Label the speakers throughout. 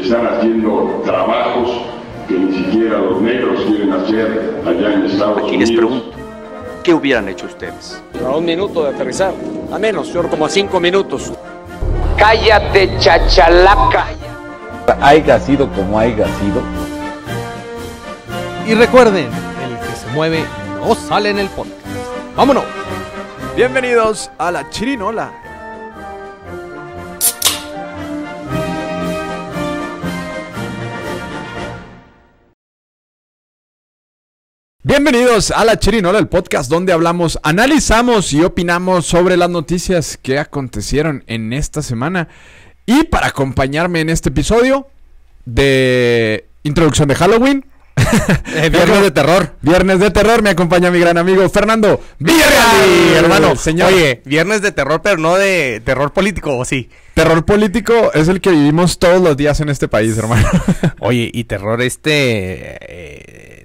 Speaker 1: están haciendo trabajos que ni siquiera los negros quieren hacer allá en Estados Unidos.
Speaker 2: Aquí les pregunto, ¿qué hubieran hecho ustedes?
Speaker 3: A 1 minuto de aterrizar, a menos, yo como a 5 minutos.
Speaker 4: ¡Cállate, chachalaca!
Speaker 5: Haiga sido como haiga sido.
Speaker 6: Y recuerden, el que se mueve no sale en el podcast. ¡Vámonos!
Speaker 7: Bienvenidos a La Chirinola. Bienvenidos a La Chirinola, el podcast donde hablamos, analizamos y opinamos sobre las noticias que acontecieron en esta semana. Y para acompañarme en este episodio de introducción de Halloween, Viernes de Terror. Viernes de Terror, me acompaña mi gran amigo Fernando Villarreal,
Speaker 6: hermano.
Speaker 7: Señor.
Speaker 6: Oye, Viernes de Terror, pero no de terror político, ¿o sí?
Speaker 7: Terror político es el que vivimos todos los días en este país, hermano.
Speaker 6: Oye, y terror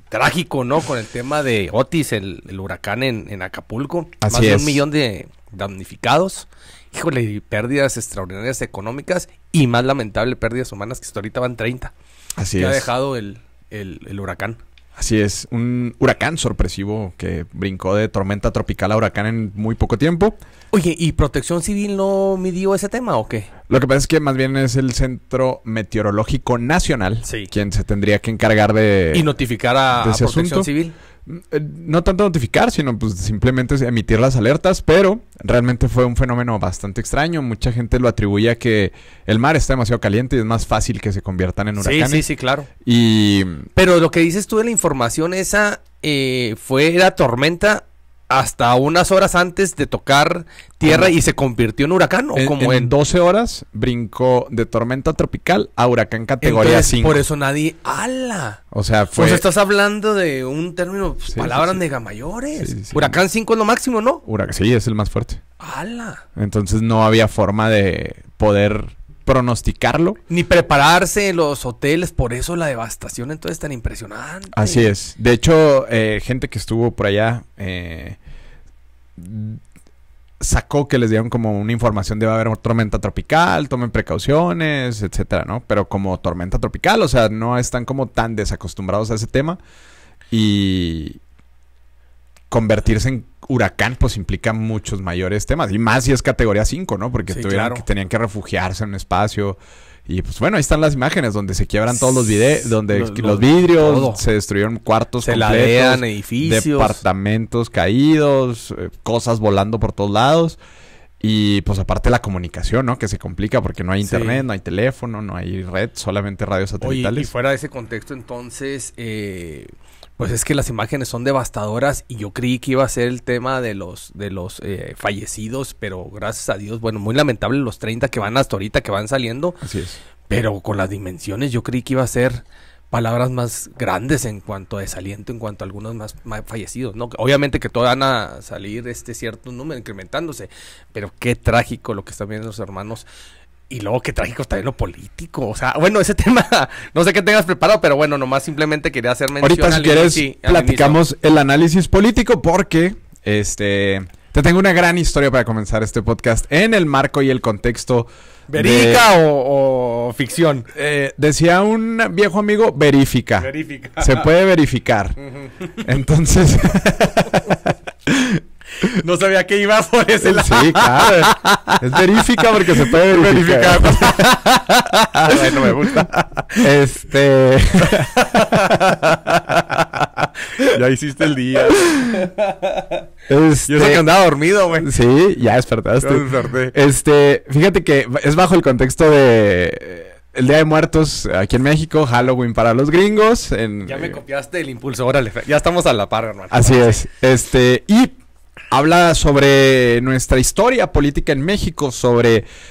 Speaker 6: trágico, ¿no? Con el tema de Otis, el huracán en Acapulco.
Speaker 7: Así
Speaker 6: Más de
Speaker 7: es.
Speaker 6: 1 millón de damnificados. Híjole, y pérdidas extraordinarias económicas y más lamentable, pérdidas humanas, que hasta ahorita van 30.
Speaker 7: Así
Speaker 6: que
Speaker 7: es.
Speaker 6: ha dejado el huracán.
Speaker 7: Así es, un huracán sorpresivo que brincó de tormenta tropical a huracán en muy poco tiempo.
Speaker 6: Oye, ¿y Protección Civil no midió ese tema o qué?
Speaker 7: Lo que pasa es que más bien es el Centro Meteorológico Nacional
Speaker 6: Sí.
Speaker 7: quien se tendría que encargar de...
Speaker 6: Y notificar a
Speaker 7: ese
Speaker 6: Protección
Speaker 7: asunto.
Speaker 6: Civil.
Speaker 7: No tanto notificar, sino pues simplemente emitir las alertas, pero realmente fue un fenómeno bastante extraño. Mucha gente lo atribuye a que el mar está demasiado caliente y es más fácil que se conviertan en huracanes.
Speaker 6: Sí, claro.
Speaker 7: Y
Speaker 6: Pero lo que dices tú de la información esa era tormenta hasta unas horas antes de tocar tierra y se convirtió en huracán, ¿o como
Speaker 7: en 12 horas brincó de tormenta tropical a huracán categoría
Speaker 6: Entonces,
Speaker 7: 5.
Speaker 6: por eso nadie... ¡Hala!
Speaker 7: O sea, fue...
Speaker 6: Pues estás hablando de un término,
Speaker 7: Sí,
Speaker 6: palabras
Speaker 7: sí.
Speaker 6: mega mayores.
Speaker 7: Sí, sí.
Speaker 6: Huracán 5 es lo máximo, ¿no?
Speaker 7: Sí, es el más fuerte.
Speaker 6: ¡Hala!
Speaker 7: Entonces no había forma de poder pronosticarlo.
Speaker 6: Ni prepararse los hoteles, por eso la devastación entonces tan impresionante.
Speaker 7: Así es. De hecho, gente que estuvo por allá sacó que les dieron como una información de va a haber tormenta tropical, tomen precauciones, etcétera, ¿no? Pero como tormenta tropical, o sea, no están como tan desacostumbrados a ese tema. Y convertirse en huracán pues implica muchos mayores temas. Y más si es categoría 5, ¿no? Porque
Speaker 6: Sí,
Speaker 7: claro,
Speaker 6: claro.
Speaker 7: tenían que refugiarse en un espacio. Y pues bueno, ahí están las imágenes donde se quiebran todos los videos, donde los vidrios,
Speaker 6: todo.
Speaker 7: se destruyeron cuartos
Speaker 6: Se
Speaker 7: completos,
Speaker 6: ladean edificios.
Speaker 7: departamentos caídos, cosas volando por todos lados. Y pues aparte la comunicación, ¿no? Que se complica porque no hay internet,
Speaker 6: Sí.
Speaker 7: no hay teléfono, no hay red, solamente radios
Speaker 6: Oye,
Speaker 7: satelitales.
Speaker 6: y fuera de ese contexto entonces, pues es que las imágenes son devastadoras y yo creí que iba a ser el tema de los fallecidos, pero gracias a Dios, bueno, muy lamentable los 30 que van hasta ahorita, que van saliendo,
Speaker 7: Así es.
Speaker 6: pero con las dimensiones yo creí que iba a ser palabras más grandes en cuanto a desaliento, en cuanto a algunos más fallecidos, ¿no? Obviamente que todos van a salir cierto número incrementándose, pero qué trágico lo que están viendo los hermanos. Y luego qué trágico también lo político. O sea, bueno, ese tema, no sé qué tengas preparado, pero bueno, nomás simplemente quería hacer mención.
Speaker 7: Ahorita si
Speaker 6: al
Speaker 7: quieres
Speaker 6: inicio, al
Speaker 7: platicamos el análisis político porque te tengo una gran historia para comenzar este podcast en el marco y el contexto.
Speaker 6: ¿Verídica o ficción?
Speaker 7: Decía un viejo amigo, verifica.
Speaker 6: Verifica.
Speaker 7: Se puede verificar. Entonces...
Speaker 6: No sabía que iba por ese lado.
Speaker 7: Sí, claro. Es verifica porque se puede verificar.
Speaker 6: Bueno, me gusta. Ya hiciste el día. Yo sé que andaba dormido, güey.
Speaker 7: Sí, ya despertaste.
Speaker 6: Ya desperté.
Speaker 7: Fíjate que es bajo el contexto de el Día de Muertos aquí en México, Halloween para los gringos.
Speaker 6: Ya me copiaste el impulso, órale. Ya estamos a la par, hermano.
Speaker 7: Así es. Y habla sobre nuestra historia política en México,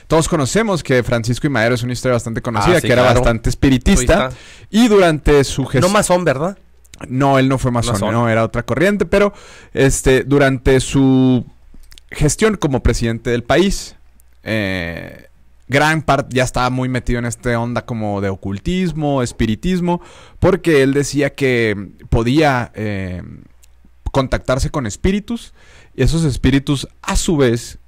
Speaker 7: todos conocemos que Francisco I. Madero es una historia bastante conocida,
Speaker 6: sí,
Speaker 7: que era
Speaker 6: claro.
Speaker 7: bastante espiritista. Y durante su gestión...
Speaker 6: No masón, ¿verdad?
Speaker 7: No, él no fue masón,
Speaker 6: Masón.
Speaker 7: no, era otra corriente, pero durante su gestión como presidente del país, gran parte ya estaba muy metido en esta onda como de ocultismo, espiritismo, porque él decía que podía contactarse con espíritus y esos espíritus a su vez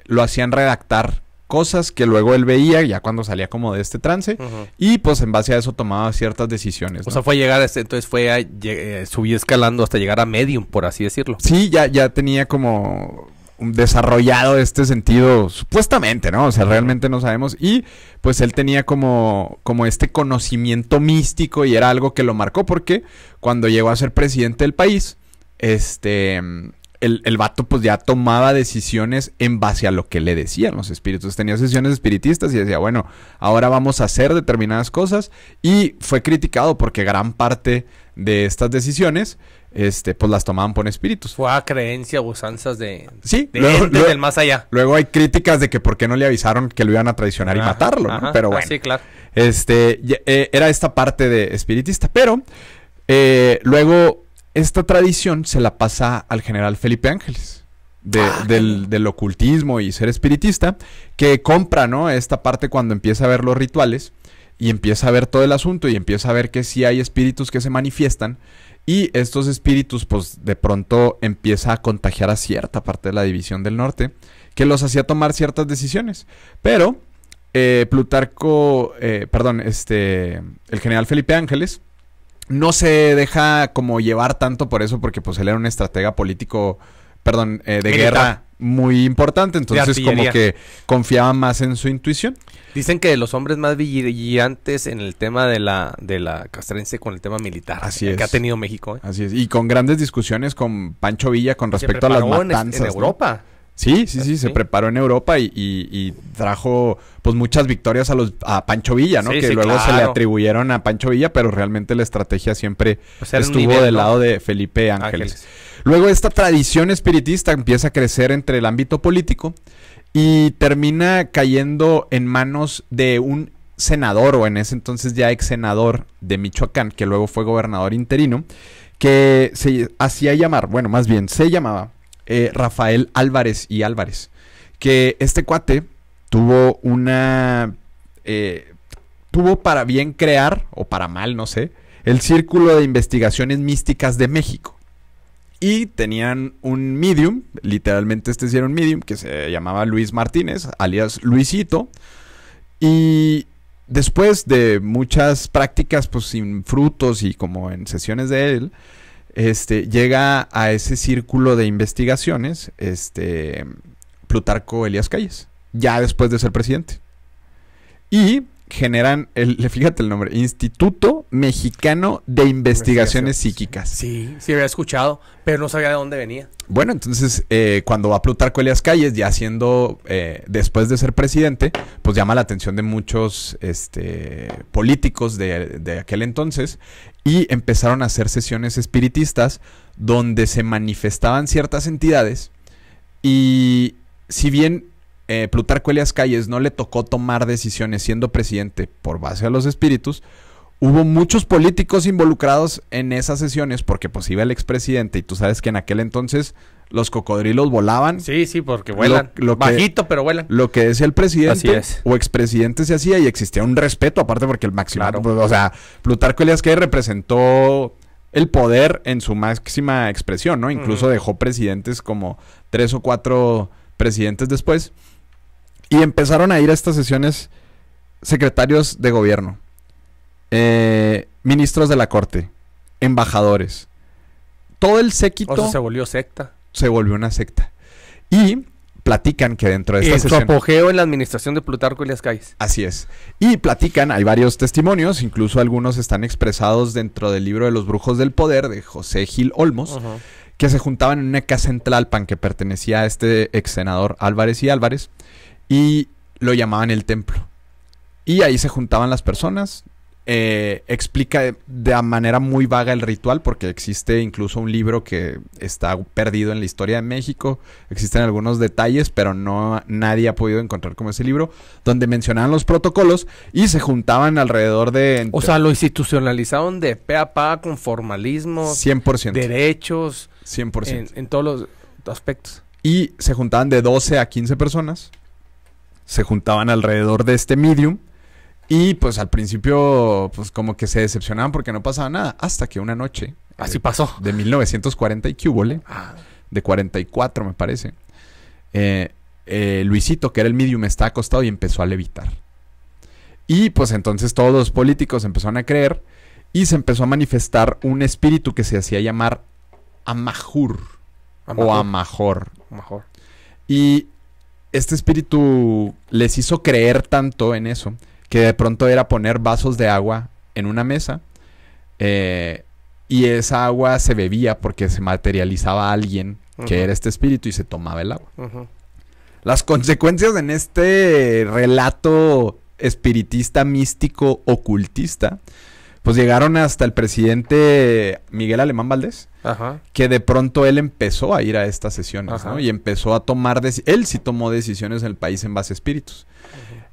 Speaker 7: lo hacían redactar cosas que luego él veía ya cuando salía como de este trance y pues en base a eso tomaba ciertas decisiones,
Speaker 6: O
Speaker 7: ¿no?
Speaker 6: sea, fue llegar a entonces fue a subir escalando hasta llegar a medium, por así decirlo.
Speaker 7: Sí, ya tenía como desarrollado este sentido, supuestamente, ¿no? O sea, realmente no sabemos. Y pues él tenía como este conocimiento místico y era algo que lo marcó porque cuando llegó a ser presidente del país, el vato pues ya tomaba decisiones en base a lo que le decían los espíritus. Tenía sesiones espiritistas y decía, bueno, ahora vamos a hacer determinadas cosas. Y fue criticado porque gran parte de estas decisiones pues las tomaban por espíritus.
Speaker 6: Fue a creencia o usanzas de
Speaker 7: luego,
Speaker 6: del más allá.
Speaker 7: Luego hay críticas de que por qué no le avisaron que lo iban a traicionar y matarlo, ¿no? Pero bueno.
Speaker 6: Sí, claro.
Speaker 7: Era esta parte de espiritista. Pero luego esta tradición se la pasa al general Felipe Ángeles. Del ocultismo y ser espiritista, que compra, ¿no? Esta parte cuando empieza a ver los rituales y empieza a ver todo el asunto y empieza a ver que sí hay espíritus que se manifiestan y estos espíritus pues de pronto empieza a contagiar a cierta parte de la división del norte que los hacía tomar ciertas decisiones. Pero Plutarco, el general Felipe Ángeles no se deja como llevar tanto por eso porque pues él era un estratega político, de guerra muy importante, entonces como que confiaba más en su intuición.
Speaker 6: Dicen que de los hombres más brillantes en el tema de la castrense con el tema militar.
Speaker 7: Así es.
Speaker 6: Que ha tenido México.
Speaker 7: Así es. Y con grandes discusiones con Pancho Villa con respecto a las matanzas.
Speaker 6: En Europa.
Speaker 7: ¿No? Sí, se preparó en Europa y trajo pues muchas victorias a Pancho Villa, ¿no? Que luego se le atribuyeron a Pancho Villa, pero realmente la estrategia siempre estuvo del lado de Felipe Ángeles. Luego esta tradición espiritista empieza a crecer entre el ámbito político y termina cayendo en manos de un senador, o en ese entonces ya ex senador de Michoacán, que luego fue gobernador interino, que se hacía llamar, bueno, más bien se llamaba Rafael Álvarez y Álvarez, que este cuate tuvo tuvo para bien crear, o para mal, no sé, el Círculo de Investigaciones Místicas de México. Y tenían un medium, literalmente sí era un medium, que se llamaba Luis Martínez, alias Luisito. Y después de muchas prácticas, pues sin frutos y como en sesiones de él, llega a ese círculo de investigaciones, Plutarco Elías Calles, ya después de ser presidente. Y generan, fíjate el nombre, Instituto Mexicano de Investigaciones Psíquicas.
Speaker 6: Sí, había escuchado, pero no sabía de dónde venía.
Speaker 7: Bueno, entonces, cuando va Plutarco Elías Calles, ya siendo, después de ser presidente, pues llama la atención de muchos políticos de aquel entonces, y empezaron a hacer sesiones espiritistas donde se manifestaban ciertas entidades, y si bien Plutarco Elías Calles no le tocó tomar decisiones siendo presidente por base a los espíritus, hubo muchos políticos involucrados en esas sesiones porque pues iba el expresidente y tú sabes que en aquel entonces los cocodrilos volaban.
Speaker 6: Sí, porque vuelan. Bajito, pero vuelan.
Speaker 7: Lo que decía el presidente
Speaker 6: Así es.
Speaker 7: o expresidente se hacía y existía un respeto, aparte porque el máximo,
Speaker 6: claro.
Speaker 7: Pues, o sea, Plutarco Elías Calles representó el poder en su máxima expresión, ¿no? Incluso dejó presidentes como 3 o 4 presidentes después. Y empezaron a ir a estas sesiones secretarios de gobierno, ministros de la corte, embajadores. Todo el séquito...
Speaker 6: O sea, se volvió secta.
Speaker 7: Se volvió una secta. Y platican que dentro de esta
Speaker 6: sesión... su apogeo en la administración de Plutarco Elías Calles.
Speaker 7: Así es. Y platican, hay varios testimonios, incluso algunos están expresados dentro del libro de los brujos del poder de José Gil Olmos, que se juntaban en una casa en Tlalpan que pertenecía a este ex senador Álvarez y Álvarez, y lo llamaban el templo. Y ahí se juntaban las personas. Explica de manera muy vaga el ritual porque existe incluso un libro que está perdido en la historia de México. Existen algunos detalles, pero nadie ha podido encontrar como ese libro, donde mencionaban los protocolos y se juntaban alrededor de...
Speaker 6: O sea, lo institucionalizaron de pe a pa con formalismo,
Speaker 7: 100%.
Speaker 6: Derechos,
Speaker 7: 100%.
Speaker 6: En todos los aspectos.
Speaker 7: Y se juntaban de 12 a 15 personas. Se juntaban alrededor de este medium. Y pues al principio pues como que se decepcionaban porque no pasaba nada. Hasta que una noche...
Speaker 6: Así pasó.
Speaker 7: De 1940 y que hubole. De 44 me parece. Luisito, que era el medium, está acostado y empezó a levitar. Y pues entonces todos los políticos empezaron a creer y se empezó a manifestar un espíritu que se hacía llamar Amahur. O Amahor. Y este espíritu les hizo creer tanto en eso que de pronto era poner vasos de agua en una mesa y esa agua se bebía porque se materializaba alguien que era este espíritu y se tomaba el agua. Las consecuencias en este relato espiritista, místico, ocultista, pues llegaron hasta el presidente Miguel Alemán Valdés, que de pronto él empezó a ir a estas sesiones, ¿no? Y empezó a tomar, él sí tomó decisiones en el país en base a espíritus.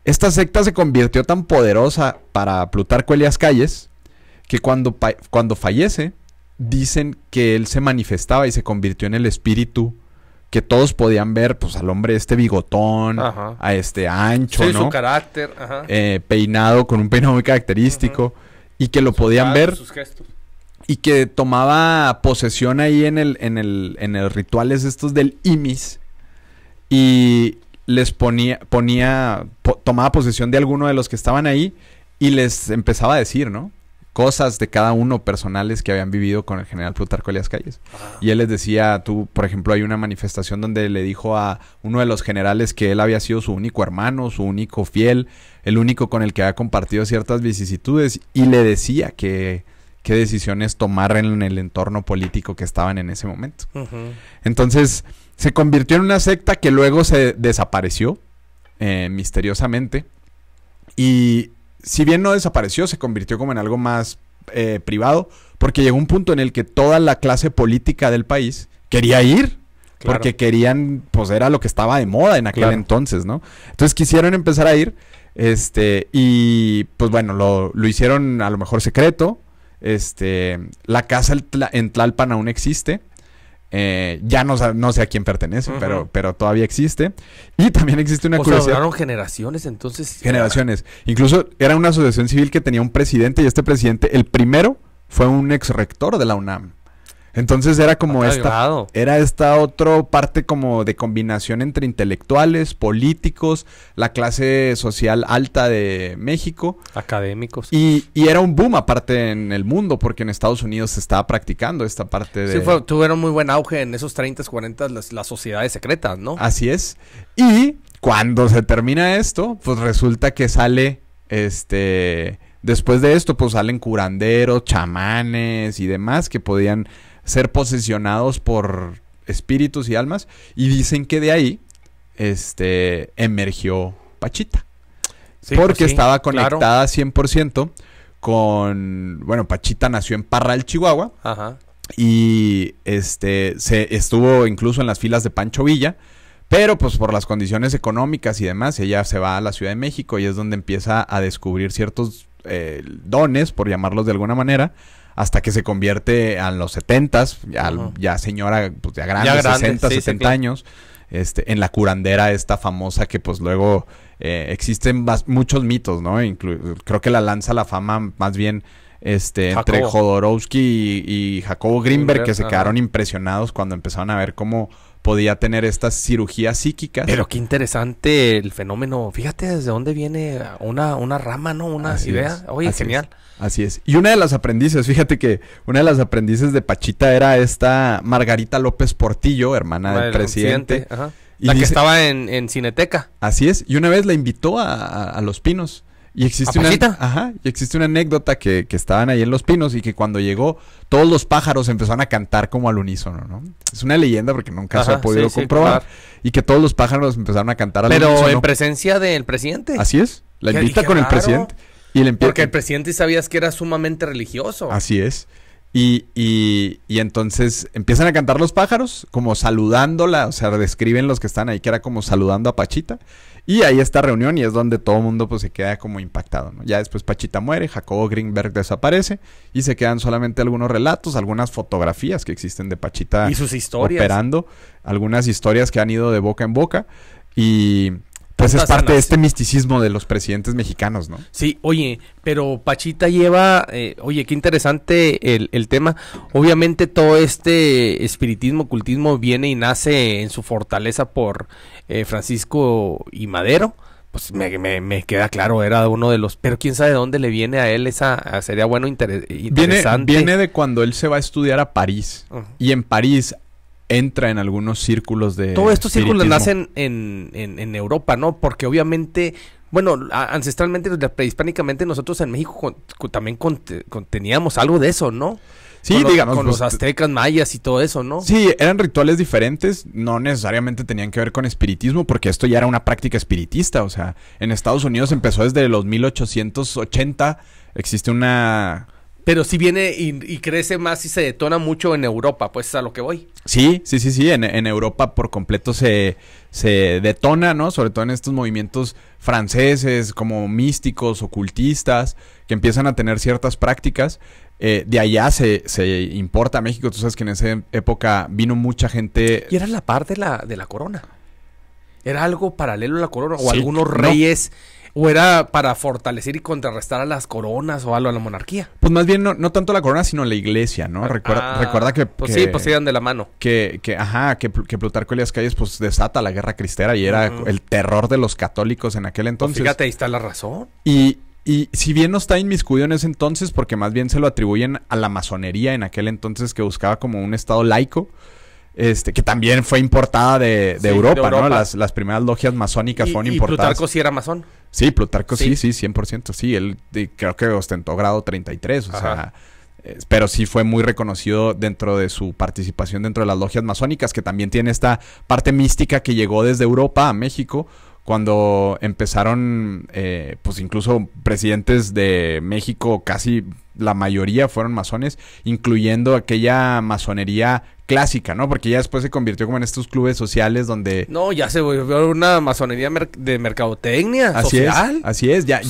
Speaker 7: Esta secta se convirtió tan poderosa para Plutarco Elías Calles, que cuando fallece, dicen que él se manifestaba y se convirtió en el espíritu que todos podían ver, pues al hombre bigotón, a este ancho, ¿no?
Speaker 6: Su carácter,
Speaker 7: peinado, con un peinado muy característico, y que lo podían ver,
Speaker 6: sus gestos.
Speaker 7: y que tomaba posesión ahí en el rituales estos del Imis, y les tomaba posesión de alguno de los que estaban ahí, y les empezaba a decir, ¿no? Cosas de cada uno personales que habían vivido con el general Plutarco Elías Calles. Y él les decía, por ejemplo, hay una manifestación donde le dijo a uno de los generales que él había sido su único hermano, su único fiel, el único con el que había compartido ciertas vicisitudes, y le decía qué decisiones tomar en el entorno político que estaban en ese momento. Entonces, se convirtió en una secta que luego se desapareció misteriosamente, y si bien no desapareció, se convirtió como en algo más privado, porque llegó un punto en el que toda la clase política del país quería ir, porque querían, pues era lo que estaba de moda en aquel entonces, ¿no? Entonces quisieron empezar a ir, y pues bueno, lo hicieron a lo mejor secreto. La casa en Tlalpan aún existe. Ya no sé a quién pertenece, pero todavía existe. Y también existe una curiosidad.
Speaker 6: Duraron generaciones, entonces.
Speaker 7: Generaciones. Incluso era una asociación civil que tenía un presidente, y este presidente, el primero, fue un ex rector de la UNAM. Entonces era como esta otra parte como de combinación entre intelectuales, políticos, la clase social alta de México.
Speaker 6: Académicos.
Speaker 7: Y era un boom aparte en el mundo, porque en Estados Unidos se estaba practicando esta parte de...
Speaker 6: Sí, tuvieron muy buen auge en esos 30s, 40s las sociedades secretas, ¿no?
Speaker 7: Así es. Y cuando se termina esto, pues resulta que sale después de esto, pues salen curanderos, chamanes y demás que podían ser posesionados por espíritus y almas, y dicen que de ahí emergió Pachita, porque estaba conectada 100% con, bueno, Pachita nació en Parral, Chihuahua, y estuvo incluso en las filas de Pancho Villa, pero pues por las condiciones económicas y demás, ella se va a la Ciudad de México y es donde empieza a descubrir ciertos dones, por llamarlos de alguna manera, hasta que se convierte a los 70s, ya señora, pues ya grande, 60, 70 años, en la curandera esta famosa que pues luego existen muchos mitos, ¿no? Creo que la lanza la fama más bien entre Jodorowsky y Jacobo Greenberg, que se quedaron impresionados cuando empezaron a ver cómo podía tener estas cirugías psíquicas.
Speaker 6: Pero qué interesante el fenómeno. Fíjate desde dónde viene una rama, ¿no? Una idea. Oye, genial.
Speaker 7: Así es. Y una de las aprendices, fíjate que una de las aprendices de Pachita era esta Margarita López Portillo, hermana del presidente. Y
Speaker 6: la que estaba en Cineteca.
Speaker 7: Así es. Y una vez la invitó a Los Pinos. Y existe una anécdota que estaban ahí en Los Pinos y que cuando llegó, todos los pájaros empezaron a cantar como al unísono, ¿no? Es una leyenda porque nunca se ha podido comprobar. Y que todos los pájaros empezaron a cantar al unísono.
Speaker 6: Pero en presencia del presidente.
Speaker 7: Así es. La invita con el presidente.
Speaker 6: Porque el presidente sabías que era sumamente religioso.
Speaker 7: Así es. Y entonces empiezan a cantar los pájaros como saludándola, o sea, describen los que están ahí que era como saludando a Pachita. Y ahí esta reunión y es donde todo el mundo pues se queda como impactado, ¿no? Ya después Pachita muere, Jacobo Greenberg desaparece y se quedan solamente algunos relatos, algunas fotografías que existen de Pachita
Speaker 6: y sus historias
Speaker 7: operando, algunas historias que han ido de boca en boca y Pues es
Speaker 6: Tanta
Speaker 7: parte de
Speaker 6: sanación.
Speaker 7: este misticismo de los presidentes mexicanos, ¿no?
Speaker 6: Sí, oye, pero Pachita lleva, oye, qué interesante el tema. Obviamente todo este espiritismo, ocultismo viene y nace en su fortaleza por Francisco y Madero. Pues me queda claro, era uno de los, pero quién sabe de dónde le viene a él sería bueno interesante.
Speaker 7: Viene de cuando él se va a estudiar a París.
Speaker 6: Ujú.
Speaker 7: Y en París entra en algunos círculos de
Speaker 6: Todos estos círculos
Speaker 7: espiritismo.
Speaker 6: nacen en Europa, ¿no? Porque obviamente, bueno, ancestralmente, prehispánicamente, nosotros en México también teníamos algo de eso, ¿no?
Speaker 7: Sí, digamos,
Speaker 6: con
Speaker 7: pues,
Speaker 6: los aztecas, mayas y todo eso, ¿no?
Speaker 7: Sí, eran rituales diferentes, no necesariamente tenían que ver con espiritismo, porque esto ya era una práctica espiritista. O sea, en Estados Unidos empezó desde los 1880, existe una...
Speaker 6: Pero sí viene y crece más y se detona mucho en Europa, pues a lo que voy.
Speaker 7: Sí, en Europa por completo se detona, ¿no? Sobre todo en estos movimientos franceses, como místicos, ocultistas, que empiezan a tener ciertas prácticas. De allá se importa a México. Tú sabes que en esa época vino mucha gente...
Speaker 6: Y era la parte de la corona. Era algo paralelo a la corona, o
Speaker 7: Sí,
Speaker 6: algunos
Speaker 7: no.
Speaker 6: reyes, o era para fortalecer y contrarrestar a las coronas o a la monarquía.
Speaker 7: Pues más bien no tanto la corona, sino la iglesia, ¿no? Recuerda que...
Speaker 6: Pues
Speaker 7: que-
Speaker 6: sí, pues iban de la mano.
Speaker 7: que Plutarco Elías Calles pues desata la guerra cristera y era el terror de los católicos en aquel
Speaker 6: Pues
Speaker 7: entonces.
Speaker 6: fíjate, ahí está la razón.
Speaker 7: Y si bien no está inmiscuido en ese entonces, porque más bien se lo atribuyen a la masonería en aquel entonces, que buscaba como un estado laico, que también fue importada de
Speaker 6: Sí,
Speaker 7: Europa,
Speaker 6: de Europa.
Speaker 7: ¿no? Las primeras logias masónicas fueron
Speaker 6: Y
Speaker 7: importadas.
Speaker 6: Plutarco sí era masón.
Speaker 7: Sí, Plutarco
Speaker 6: Sí.
Speaker 7: sí, 100%. Sí, él creo que ostentó grado 33, o
Speaker 6: Ajá.
Speaker 7: sea... pero sí fue muy reconocido dentro de su participación dentro de las logias masónicas, que también tiene esta parte mística que llegó desde Europa a México, cuando empezaron, pues incluso presidentes de México, casi la mayoría fueron masones, incluyendo aquella masonería clásica, ¿no? Porque ya después se convirtió como en estos clubes sociales donde...
Speaker 6: No, ya se volvió una masonería de mercadotecnia
Speaker 7: Así
Speaker 6: social.
Speaker 7: es, ya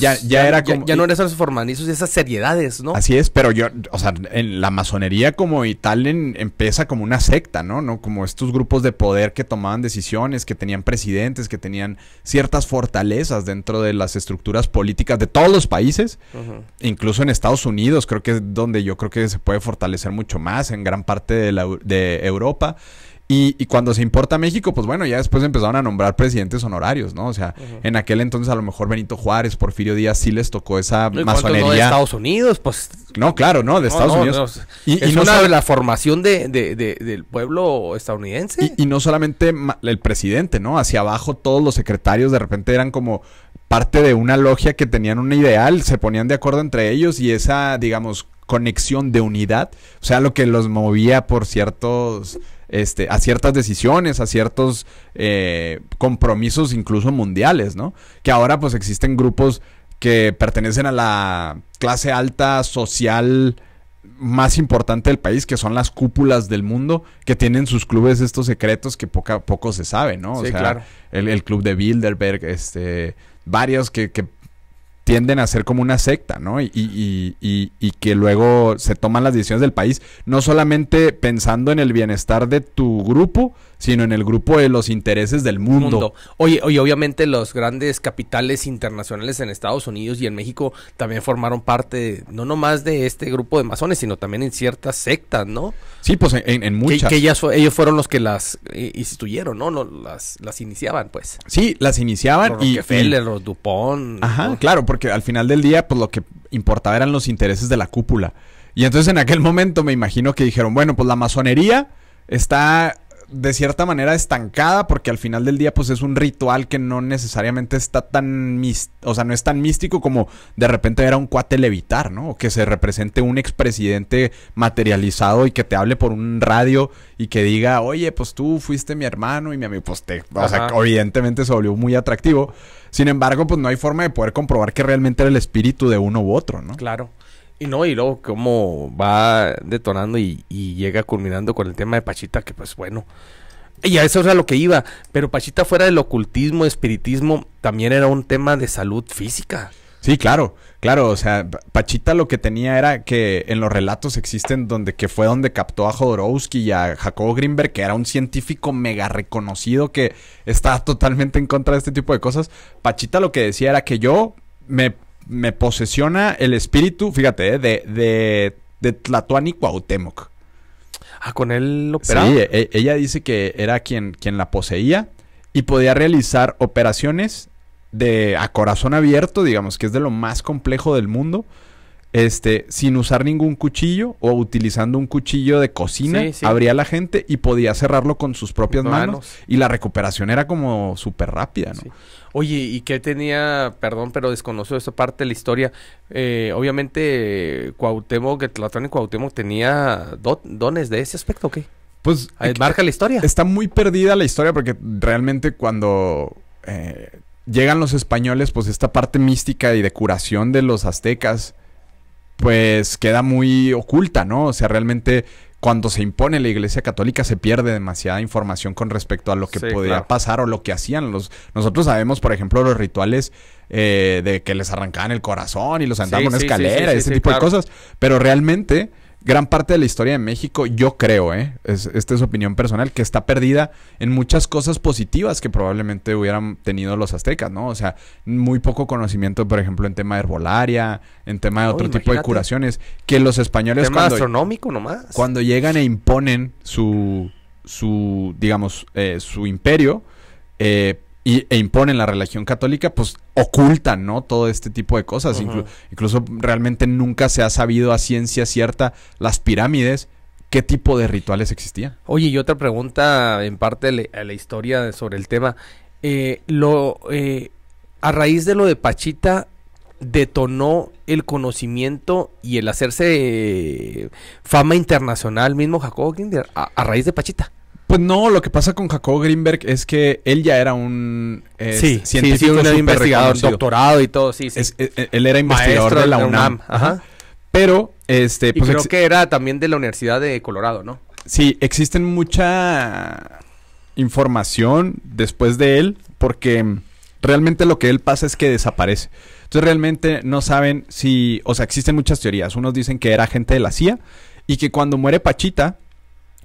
Speaker 7: era como...
Speaker 6: Ya no eran esos formanizos y esas seriedades, ¿no?
Speaker 7: Así es, pero o sea, en la masonería como y tal empieza como una secta, ¿no? ¿no? Como estos grupos de poder que tomaban decisiones, que tenían presidentes, que tenían ciertas fortalezas dentro de las estructuras políticas de todos los países, incluso en Estados Unidos, creo que es donde yo creo que se puede fortalecer mucho más, en gran parte de Europa. Y cuando se importa a México, pues bueno, ya después empezaron a nombrar presidentes honorarios, ¿no? O sea, en aquel entonces a lo mejor Benito Juárez, Porfirio Díaz, sí les tocó esa
Speaker 6: ¿Y cuántos
Speaker 7: masonería.
Speaker 6: no de Estados Unidos? Pues
Speaker 7: No, claro, no, de Estados Unidos.
Speaker 6: no.
Speaker 7: Y
Speaker 6: Es
Speaker 7: no
Speaker 6: una
Speaker 7: solo-
Speaker 6: de la formación del pueblo estadounidense.
Speaker 7: Y no solamente el presidente, ¿no? Hacia abajo todos los secretarios de repente eran como parte de una logia que tenían un ideal, se ponían de acuerdo entre ellos y esa, digamos, conexión de unidad, o sea, lo que los movía por ciertos... a ciertas decisiones, a ciertos compromisos incluso mundiales, ¿no? Que ahora pues existen grupos que pertenecen a la clase alta social más importante del país, que son las cúpulas del mundo, que tienen sus clubes estos secretos que poco se sabe, ¿no? O
Speaker 6: Sí,
Speaker 7: sea,
Speaker 6: claro.
Speaker 7: el club de Bilderberg, varios que tienden a ser como una secta, ¿no? Y que luego se toman las decisiones del país, no solamente pensando en el bienestar de tu grupo, sino en el grupo de los intereses del mundo.
Speaker 6: Oye, obviamente los grandes capitales internacionales en Estados Unidos y en México también formaron parte, no nomás de este grupo de masones, sino también en ciertas sectas, ¿no?
Speaker 7: Sí, pues en muchas.
Speaker 6: Que ellos fueron los que las instituyeron, ¿no? Las iniciaban, pues.
Speaker 7: Sí, las iniciaban
Speaker 6: Los Rockefeller, los DuPont.
Speaker 7: Ajá,
Speaker 6: ¿no?
Speaker 7: claro, porque al final del día, pues lo que importaba eran los intereses de la cúpula. Y entonces en aquel momento me imagino que dijeron, bueno, pues la masonería está de cierta manera estancada, porque al final del día pues es un ritual que no necesariamente está tan o sea, no es tan místico como de repente ver a un cuate levitar, ¿no? O que se represente un expresidente materializado y que te hable por un radio y que diga, oye, pues tú fuiste mi hermano y mi amigo, pues o sea,
Speaker 6: Ajá.
Speaker 7: evidentemente se volvió muy atractivo. Sin embargo, pues no hay forma de poder comprobar que realmente era el espíritu de uno u otro, ¿no?
Speaker 6: Claro. Y luego cómo va detonando y llega culminando con el tema de Pachita, que pues bueno. Y a eso era lo que iba. Pero Pachita, fuera del ocultismo, espiritismo, también era un tema de salud física.
Speaker 7: Sí, claro, claro, o sea, Pachita lo que tenía era que en los relatos existen que fue donde captó a Jodorowsky y a Jacobo Greenberg, que era un científico mega reconocido que estaba totalmente en contra de este tipo de cosas. Pachita lo que decía era que yo me posesiona el espíritu, fíjate, de Tlatoani Cuauhtémoc.
Speaker 6: Ah, con él operaba.
Speaker 7: Sí, ella dice que era quien la poseía y podía realizar operaciones a corazón abierto, digamos, que es de lo más complejo del mundo, sin usar ningún cuchillo o utilizando un cuchillo de cocina, abría a la gente y podía cerrarlo con sus propias manos y la recuperación era como súper rápida, ¿no?
Speaker 6: Sí. Oye, ¿y qué tenía? Perdón, pero desconozco esa parte de la historia. Obviamente, Tlatoani Cuauhtémoc tenía dones de ese aspecto, ¿o qué?
Speaker 7: Pues
Speaker 6: marca la historia.
Speaker 7: Está muy perdida la historia porque realmente cuando llegan los españoles, pues esta parte mística y de curación de los aztecas, pues queda muy oculta, ¿no? O sea, realmente cuando se impone la Iglesia Católica se pierde demasiada información con respecto a lo que podía pasar o lo que hacían. Nosotros sabemos, por ejemplo, los rituales de que les arrancaban el corazón y los andaban en una escalera, ese tipo de cosas. Pero realmente gran parte de la historia de México, yo creo, esta es opinión personal, que está perdida en muchas cosas positivas que probablemente hubieran tenido los aztecas, ¿no? O sea, muy poco conocimiento, por ejemplo, en tema de herbolaria, en tema de otro tipo de curaciones, que los españoles
Speaker 6: tema astronómico nomás.
Speaker 7: Cuando llegan e imponen su imperio, e imponen la religión católica, pues ocultan, ¿no? Todo este tipo de cosas. Incluso realmente nunca se ha sabido a ciencia cierta las pirámides, qué tipo de rituales existían.
Speaker 6: Oye, y otra pregunta en parte a la historia sobre el tema. A raíz de lo de Pachita, detonó el conocimiento y el hacerse fama internacional mismo Jacobo Greenberg a raíz de Pachita.
Speaker 7: Pues no, lo que pasa con Jacobo Greenberg es que él ya era un científico
Speaker 6: un investigador, doctorado y todo,
Speaker 7: él era investigador de la UNAM. Pero,
Speaker 6: pues creo que era también de la Universidad de Colorado, ¿no?
Speaker 7: Sí, existen mucha información después de él, porque realmente lo que él pasa es que desaparece. Entonces realmente no saben existen muchas teorías. Unos dicen que era agente de la CIA y que cuando muere Pachita,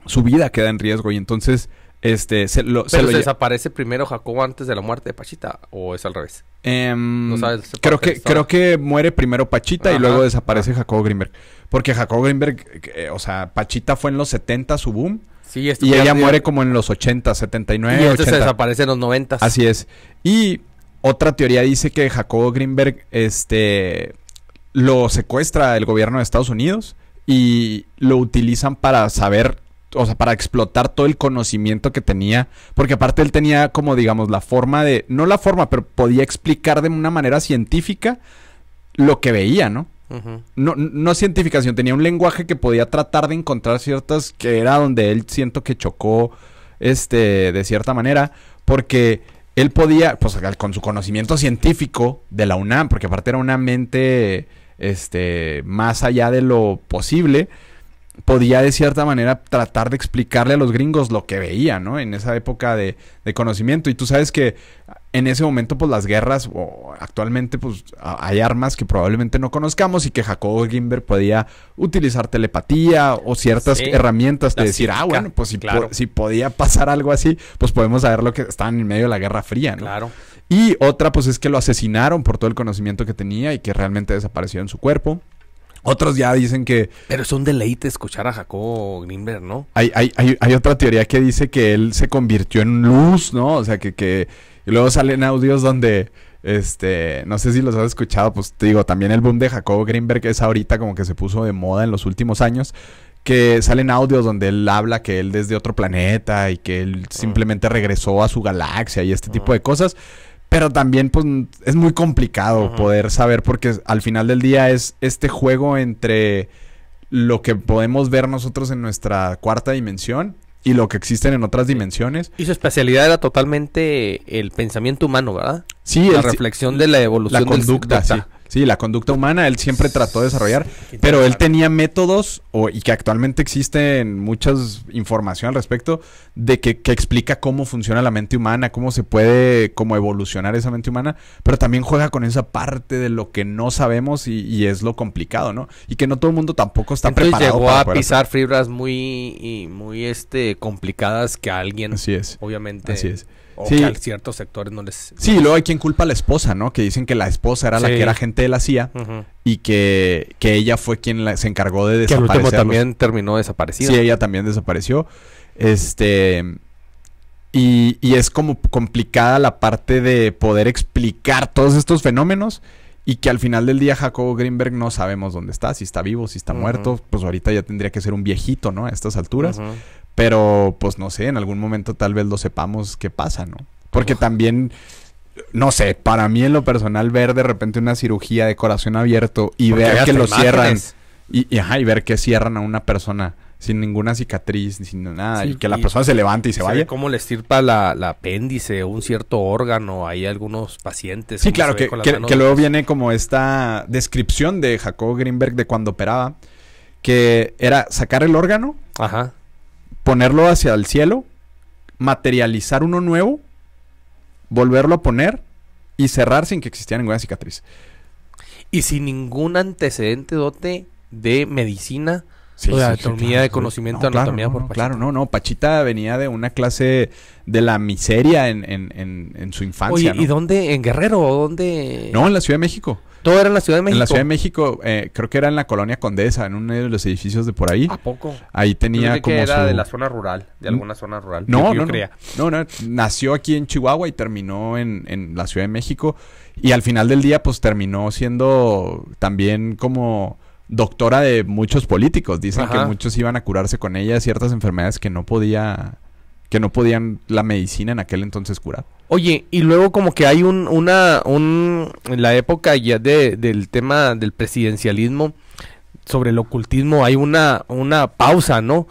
Speaker 7: su vida queda en riesgo y entonces se
Speaker 6: desaparece primero Jacobo antes de la muerte de Pachita, o es al revés.
Speaker 7: No sabes, creo que muere primero Pachita y luego desaparece Jacobo Greenberg, porque Jacobo Greenberg, Pachita fue en los 70 su boom.
Speaker 6: Sí,
Speaker 7: y ella muere como en los 80, 79,
Speaker 6: y
Speaker 7: 80.
Speaker 6: Se desaparece en los 90.
Speaker 7: Así es. Y otra teoría dice que Jacobo Greenberg lo secuestra el gobierno de Estados Unidos y lo utilizan para saber, para explotar todo el conocimiento que tenía, porque aparte él tenía como, digamos, pero podía explicar de una manera científica lo que veía, ¿no? No cientificación, tenía un lenguaje que podía tratar de encontrar ciertas, que era donde él siento que chocó, de cierta manera, porque él podía, pues con su conocimiento científico de la UNAM, porque aparte era una mente, más allá de lo posible, podía de cierta manera tratar de explicarle a los gringos lo que veía, ¿no? En esa época de conocimiento. Y tú sabes que en ese momento, pues las guerras, o actualmente, pues hay armas que probablemente no conozcamos y que Jacobo Greenberg podía utilizar telepatía o ciertas herramientas de decir, bueno, pues si podía pasar algo así, pues podemos saber lo que estaban en medio de la Guerra Fría, ¿no?
Speaker 6: Claro.
Speaker 7: Y otra, pues es que lo asesinaron por todo el conocimiento que tenía y que realmente desapareció en su cuerpo. Otros ya dicen que...
Speaker 6: Pero es un deleite escuchar a Jacobo Greenberg, ¿no?
Speaker 7: Hay otra teoría que dice que él se convirtió en luz, ¿no? O sea, que y luego salen audios donde, no sé si los has escuchado, pues te digo, también el boom de Jacobo Greenberg es ahorita como que se puso de moda en los últimos años, que salen audios donde él habla que él desde otro planeta y que él simplemente regresó a su galaxia y este tipo de cosas. Pero también, pues, es muy complicado poder saber, porque al final del día es este juego entre lo que podemos ver nosotros en nuestra cuarta dimensión y lo que existen en otras dimensiones.
Speaker 6: Y su especialidad era totalmente el pensamiento humano, ¿verdad?
Speaker 7: Sí.
Speaker 6: La reflexión de la evolución.
Speaker 7: La conducta, sí. Sí, la conducta humana él siempre trató de desarrollar, pero él tenía métodos, y que actualmente existen muchas información al respecto, de que explica cómo funciona la mente humana, cómo se puede como evolucionar esa mente humana, pero también juega con esa parte de lo que no sabemos y es lo complicado, ¿no? Y que no todo el mundo tampoco está preparado.
Speaker 6: Llegó a pisar fibras muy complicadas que a alguien,
Speaker 7: así es,
Speaker 6: obviamente...
Speaker 7: Así es.
Speaker 6: O
Speaker 7: sí.
Speaker 6: que a ciertos sectores no les...
Speaker 7: Sí, luego hay quien culpa a la esposa, ¿no? Que dicen que la esposa era la que era agente de la CIA y que ella fue quien se encargó de desaparecer.
Speaker 6: Que el último también terminó desaparecida.
Speaker 7: Sí, ella también desapareció. Y es como complicada la parte de poder explicar todos estos fenómenos y que al final del día Jacobo Greenberg no sabemos dónde está, si está vivo, si está muerto. Pues ahorita ya tendría que ser un viejito, ¿no? A estas alturas. Pero, pues, no sé, en algún momento tal vez lo sepamos qué pasa, ¿no? Porque también, no sé, para mí en lo personal ver de repente una cirugía de corazón abierto y ver que lo cierran y ver que cierran a una persona sin ninguna cicatriz, sin nada, y que la persona se levante y se vaya.
Speaker 6: Cómo le estirpa la apéndice o un cierto órgano, hay algunos pacientes.
Speaker 7: Sí, claro, que luego viene como esta descripción de Jacobo Greenberg de cuando operaba, que era sacar el órgano, ponerlo hacia el cielo, materializar uno nuevo, volverlo a poner y cerrar sin que existiera ninguna cicatriz.
Speaker 6: Y sin ningún antecedente dote de medicina, o de anatomía, de conocimiento de anatomía por Pachita.
Speaker 7: Claro, Pachita venía de una clase de la miseria en su infancia.
Speaker 6: Oye, ¿y dónde? ¿En Guerrero? ¿Dónde?
Speaker 7: No, en la Ciudad de México.
Speaker 6: ¿Todo era en la Ciudad de México?
Speaker 7: En la Ciudad de México, creo que era en la Colonia Condesa, en uno de los edificios de por ahí.
Speaker 6: ¿A poco?
Speaker 7: Ahí tenía como
Speaker 6: era de la zona rural, de alguna zona rural.
Speaker 7: No, nació aquí en Chihuahua y terminó en la Ciudad de México. Y al final del día, pues terminó siendo también como doctora de muchos políticos. Dicen que muchos iban a curarse con ella ciertas enfermedades que no podían la medicina en aquel entonces curar.
Speaker 6: Oye, y luego como que hay en la época ya del tema del presidencialismo, sobre el ocultismo, hay una pausa, ¿no?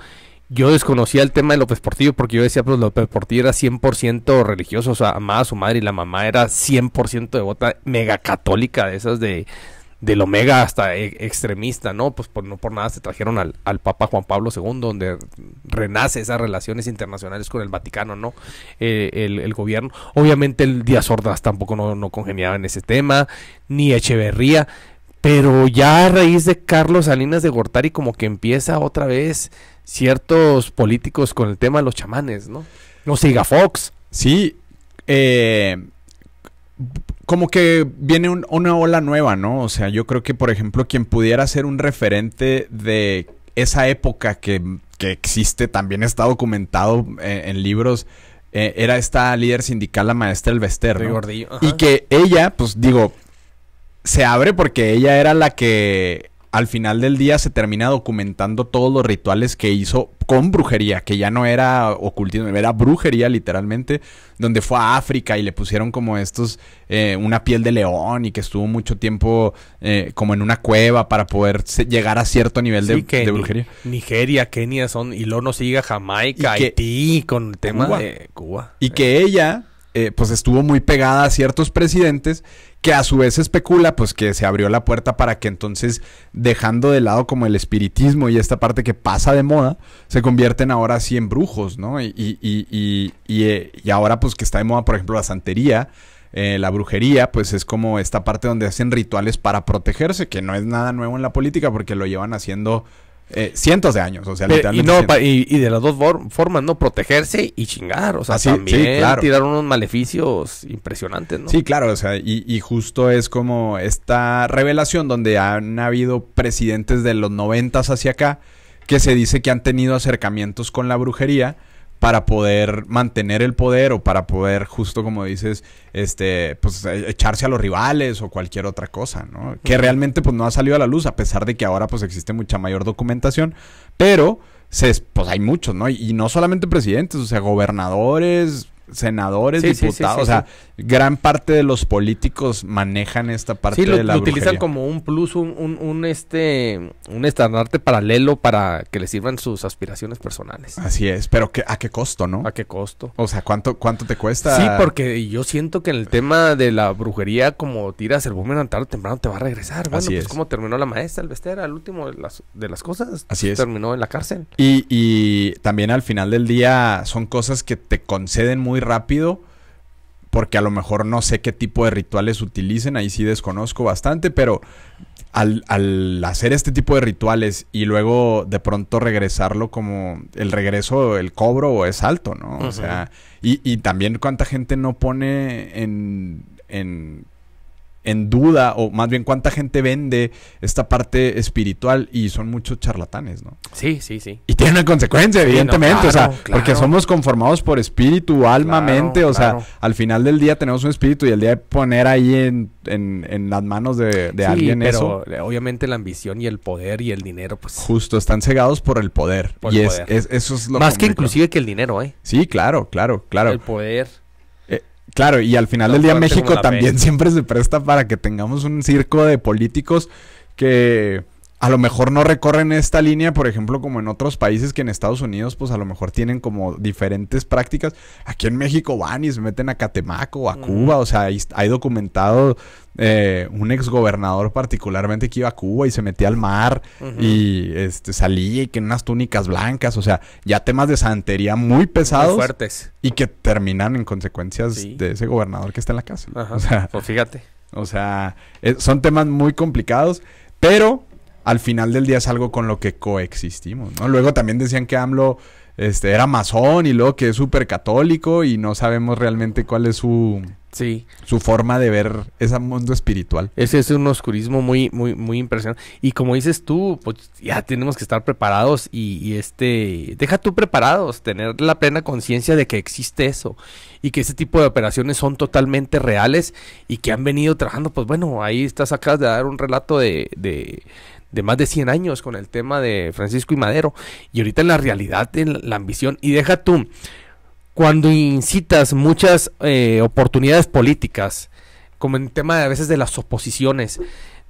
Speaker 6: Yo desconocía el tema de López Portillo porque yo decía, pues López Portillo era 100% religioso, o sea, amaba a su madre y la mamá era 100% devota, mega católica, de esas del omega hasta extremista, ¿no? Pues no por nada se trajeron al Papa Juan Pablo II, donde renace esas relaciones internacionales con el Vaticano, ¿no? El gobierno. Obviamente el Díaz Ordaz tampoco no congeniaba en ese tema, ni Echeverría, pero ya a raíz de Carlos Salinas de Gortari como que empieza otra vez ciertos políticos con el tema de los chamanes, ¿no? No siga Fox.
Speaker 7: Sí, como que viene una ola nueva, ¿no? O sea, yo creo que, por ejemplo, quien pudiera ser un referente de esa época que existe, también está documentado en libros, era esta líder sindical, la maestra Elvester, ¿no? Y que ella, pues digo, se abre porque ella era la que al final del día se termina documentando todos los rituales que hizo con brujería, que ya no era ocultismo, era brujería literalmente, donde fue a África y le pusieron como una piel de león y que estuvo mucho tiempo como en una cueva para poder llegar a cierto nivel de brujería.
Speaker 6: Nigeria, Kenia y luego no siga Jamaica, Haití, con el tema de Cuba.
Speaker 7: Y que ella pues estuvo muy pegada a ciertos presidentes, que a su vez especula pues que se abrió la puerta para que entonces, dejando de lado como el espiritismo y esta parte que pasa de moda, se convierten ahora sí en brujos, ¿no? Y ahora pues que está de moda, por ejemplo, la santería, la brujería, pues es como esta parte donde hacen rituales para protegerse, que no es nada nuevo en la política porque lo llevan haciendo cientos de años, o sea, literalmente.
Speaker 6: Y de las dos formas, ¿no? Protegerse y chingar, o sea, también tirar unos maleficios impresionantes, ¿no?
Speaker 7: Sí, claro, o sea, y justo es como esta revelación donde han habido presidentes de los 90s hacia acá que se dice que han tenido acercamientos con la brujería para poder mantener el poder o para poder, justo como dices, pues echarse a los rivales o cualquier otra cosa, ¿no? Que realmente pues no ha salido a la luz, a pesar de que ahora pues existe mucha mayor documentación, pero pues hay muchos, ¿no? Y no solamente presidentes, o sea, gobernadores, senadores,
Speaker 6: Sí, sí,
Speaker 7: diputados,
Speaker 6: sí, sí,
Speaker 7: o sea, gran parte de los políticos manejan esta parte
Speaker 6: Sí,
Speaker 7: de la
Speaker 6: lo utilizan
Speaker 7: brujería.
Speaker 6: como un plus, un estandarte paralelo para que les sirvan sus aspiraciones personales.
Speaker 7: Así es, pero ¿a qué costo, no?
Speaker 6: ¿A qué costo?
Speaker 7: O sea, ¿cuánto te cuesta?
Speaker 6: Sí, porque yo siento que en el tema de la brujería, como tiras el boomerang tarde o temprano te va a regresar. Bueno,
Speaker 7: Así
Speaker 6: pues
Speaker 7: es.
Speaker 6: como terminó la maestra, el Bestera, el último de las cosas.
Speaker 7: Así es.
Speaker 6: Terminó en la cárcel.
Speaker 7: Y también al final del día son cosas que te conceden muy rápido, porque a lo mejor no sé qué tipo de rituales utilicen, ahí sí desconozco bastante, pero al hacer este tipo de rituales y luego de pronto regresarlo, como el regreso, el cobro es alto, ¿no? O sea, y también cuánta gente no pone en duda, o más bien cuánta gente vende esta parte espiritual, y son muchos charlatanes, ¿no?
Speaker 6: Sí, sí, sí.
Speaker 7: Y tiene una consecuencia, evidentemente,
Speaker 6: no,
Speaker 7: o sea,
Speaker 6: claro, claro.
Speaker 7: porque somos conformados por espíritu, alma,
Speaker 6: Claro,
Speaker 7: mente, o
Speaker 6: claro.
Speaker 7: sea, al final del día tenemos un espíritu, y el día de poner ahí en las manos de
Speaker 6: Sí,
Speaker 7: alguien
Speaker 6: pero
Speaker 7: eso,
Speaker 6: obviamente la ambición y el poder y el dinero, pues...
Speaker 7: justo están cegados por el poder.
Speaker 6: Por
Speaker 7: Y
Speaker 6: el
Speaker 7: eso es lo
Speaker 6: Más que
Speaker 7: complicado.
Speaker 6: inclusive que el dinero, ¿eh?
Speaker 7: Sí, claro.
Speaker 6: El poder.
Speaker 7: Claro, y al final
Speaker 6: Tan
Speaker 7: del día
Speaker 6: fuerte como
Speaker 7: México
Speaker 6: la
Speaker 7: también
Speaker 6: fe.
Speaker 7: siempre se presta para que tengamos un circo de políticos que a lo mejor no recorren esta línea, por ejemplo, como en otros países, que en Estados Unidos pues a lo mejor tienen como diferentes prácticas. Aquí en México van y se meten a Catemaco o a Cuba, o sea, hay documentado un exgobernador particularmente que iba a Cuba y se metía al mar y salía y que en unas túnicas blancas, o sea, ya temas de santería muy pesados.
Speaker 6: Muy fuertes.
Speaker 7: Y que terminan en consecuencias
Speaker 6: Sí.
Speaker 7: de ese gobernador que está en la cárcel.
Speaker 6: Ajá.
Speaker 7: O sea,
Speaker 6: Pues fíjate.
Speaker 7: son temas muy complicados, pero al final del día es algo con lo que coexistimos, ¿no? Luego también decían que AMLO era masón, y luego que es súper católico, y no sabemos realmente cuál es su forma de ver ese mundo espiritual.
Speaker 6: Ese es un oscurismo muy, muy, muy impresionante. Y como dices tú, pues ya tenemos que estar preparados y deja tú preparados, tener la plena conciencia de que existe eso y que ese tipo de operaciones son totalmente reales y que han venido trabajando. Pues bueno, ahí acabas de dar un relato de más de 100 años con el tema de Francisco y Madero, y ahorita en la realidad, en la ambición, y deja tú, cuando incitas muchas oportunidades políticas, como en el tema de, a veces de las oposiciones,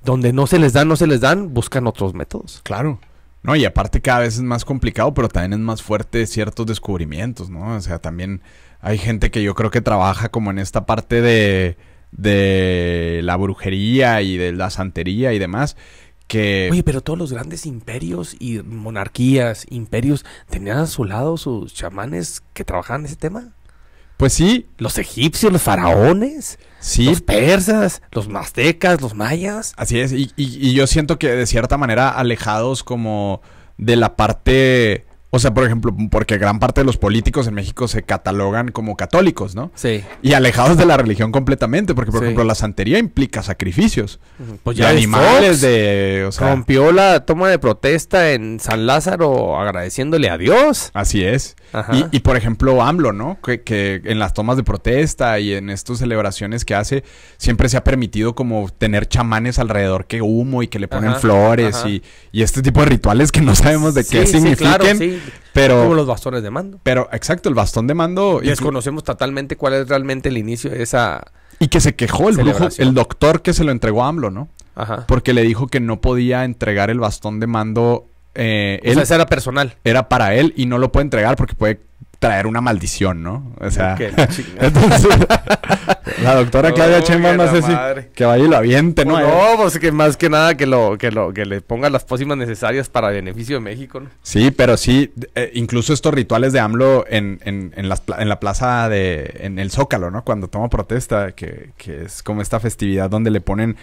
Speaker 6: donde no se les dan, buscan otros métodos.
Speaker 7: Claro. No, y aparte cada vez es más complicado, pero también es más fuerte ciertos descubrimientos, ¿no? O sea, también hay gente que yo creo que trabaja como en esta parte de la brujería y de la santería y demás, que...
Speaker 6: Oye, pero todos los grandes imperios y monarquías, imperios, tenían a su lado sus chamanes que trabajaban en ese tema.
Speaker 7: Pues sí.
Speaker 6: Los egipcios, los faraones,
Speaker 7: Sí.
Speaker 6: los persas, los aztecas, los mayas.
Speaker 7: Así es, y yo siento que de cierta manera alejados como de la parte... O sea, por ejemplo, porque gran parte de los políticos en México se catalogan como católicos, ¿no?
Speaker 6: Sí.
Speaker 7: Y alejados de la religión completamente, porque por
Speaker 6: Sí.
Speaker 7: ejemplo la santería implica sacrificios.
Speaker 6: Pues
Speaker 7: De
Speaker 6: ya ves,
Speaker 7: animales,
Speaker 6: Fox
Speaker 7: o sea,
Speaker 6: rompió la toma de protesta en San Lázaro agradeciéndole a Dios.
Speaker 7: así es.
Speaker 6: Ajá.
Speaker 7: Y por ejemplo AMLO, ¿no? Que en las tomas de protesta y en estas celebraciones que hace, siempre se ha permitido como tener chamanes alrededor que humo y que le ponen
Speaker 6: Ajá,
Speaker 7: flores
Speaker 6: ajá.
Speaker 7: y este tipo de rituales que no sabemos de qué
Speaker 6: Sí,
Speaker 7: signifiquen.
Speaker 6: claro, sí.
Speaker 7: Pero,
Speaker 6: Como los bastones de mando.
Speaker 7: pero exacto, el bastón de mando
Speaker 6: Y desconocemos totalmente cuál es realmente el inicio de esa...
Speaker 7: y que se quejó el brujo,
Speaker 6: Celebración.
Speaker 7: el doctor que se lo entregó a AMLO, ¿no?
Speaker 6: Ajá.
Speaker 7: Porque le dijo que no podía entregar el bastón de mando.
Speaker 6: O
Speaker 7: Él
Speaker 6: sea, esa era personal.
Speaker 7: era para él y no lo puede entregar porque puede traer una maldición, ¿no? O sea,
Speaker 6: Que la chingada.
Speaker 7: entonces la doctora Claudia
Speaker 6: No,
Speaker 7: Sheinbaum no
Speaker 6: que
Speaker 7: sé
Speaker 6: la
Speaker 7: si
Speaker 6: madre.
Speaker 7: que vaya y lo aviente, ¿no?
Speaker 6: No, pues que más que nada que le ponga las pócimas necesarias para beneficio de México, ¿no?
Speaker 7: Sí, pero sí, incluso estos rituales de AMLO en la plaza en el Zócalo, ¿no? Cuando toma protesta, que es como esta festividad donde le ponen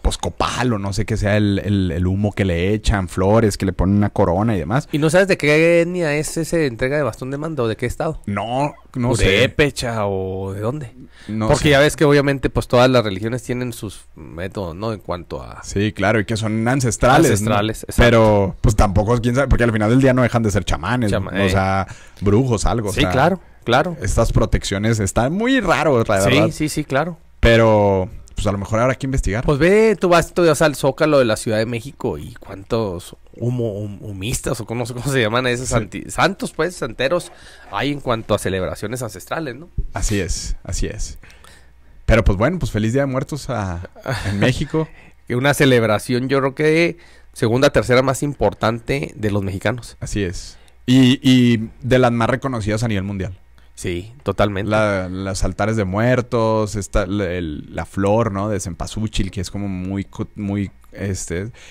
Speaker 7: pues copal o no sé qué sea el humo que le echan, flores, que le ponen una corona y demás.
Speaker 6: ¿Y no sabes de qué etnia es esa entrega de bastón de mando? ¿De qué estado?
Speaker 7: No
Speaker 6: ¿O
Speaker 7: sé.
Speaker 6: de Épecha o de dónde?
Speaker 7: No
Speaker 6: Porque
Speaker 7: sé.
Speaker 6: ya ves que obviamente pues todas las religiones tienen sus métodos, ¿no? En cuanto a...
Speaker 7: Sí, claro, y que son ancestrales. ¿no?
Speaker 6: Ancestrales, exacto.
Speaker 7: Pero, pues tampoco, quién sabe, porque al final del día no dejan de ser chamanes, o sea, brujos, algo.
Speaker 6: Sí,
Speaker 7: o sea,
Speaker 6: claro, claro.
Speaker 7: Estas protecciones están muy raro, la verdad.
Speaker 6: Sí, claro.
Speaker 7: Pero, pues a lo mejor habrá que investigar.
Speaker 6: Pues tú vas al Zócalo de la Ciudad de México y cuántos humistas o no sé cómo se llaman esos santos, pues, santeros hay en cuanto a celebraciones ancestrales, ¿no?
Speaker 7: Así es. Pero pues bueno, pues feliz Día de Muertos en México.
Speaker 6: Una celebración, yo creo que segunda, tercera más importante de los mexicanos.
Speaker 7: Así es. Y de las más reconocidas a nivel mundial.
Speaker 6: Sí, totalmente.
Speaker 7: Los altares de muertos, la flor, ¿no? De cempasúchil, que es como muy,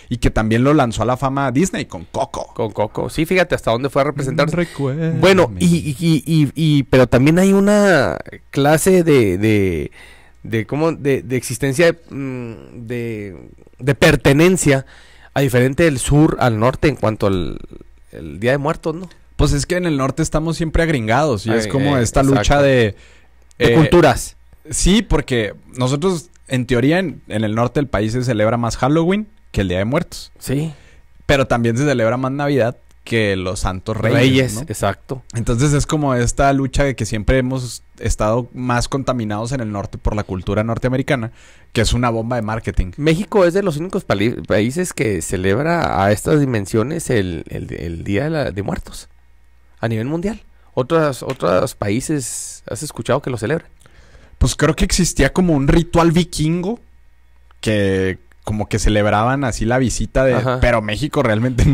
Speaker 7: y que también lo lanzó a la fama Disney con Coco.
Speaker 6: Con Coco. Sí, fíjate hasta dónde fue a representarse.
Speaker 7: Recuérdame.
Speaker 6: Bueno, pero también hay una clase de existencia de pertenencia a diferente del sur al norte en cuanto al el Día de Muertos, ¿no?
Speaker 7: Pues es que en el norte estamos siempre agringados y es como esta
Speaker 6: exacto.
Speaker 7: lucha de
Speaker 6: culturas.
Speaker 7: Sí, porque nosotros, en teoría, en el norte del país se celebra más Halloween que el Día de Muertos.
Speaker 6: Sí.
Speaker 7: Pero también se celebra más Navidad que los Santos Reyes, ¿no?
Speaker 6: Exacto.
Speaker 7: Entonces es como esta lucha de que siempre hemos estado más contaminados en el norte por la cultura norteamericana, que es una bomba de marketing.
Speaker 6: México es de los únicos países que celebra a estas dimensiones el Día de Muertos a nivel mundial. Otros países, ¿has escuchado que lo celebran?
Speaker 7: Pues creo que existía como un ritual vikingo que como que celebraban así la visita de...
Speaker 6: Ajá.
Speaker 7: Pero México realmente...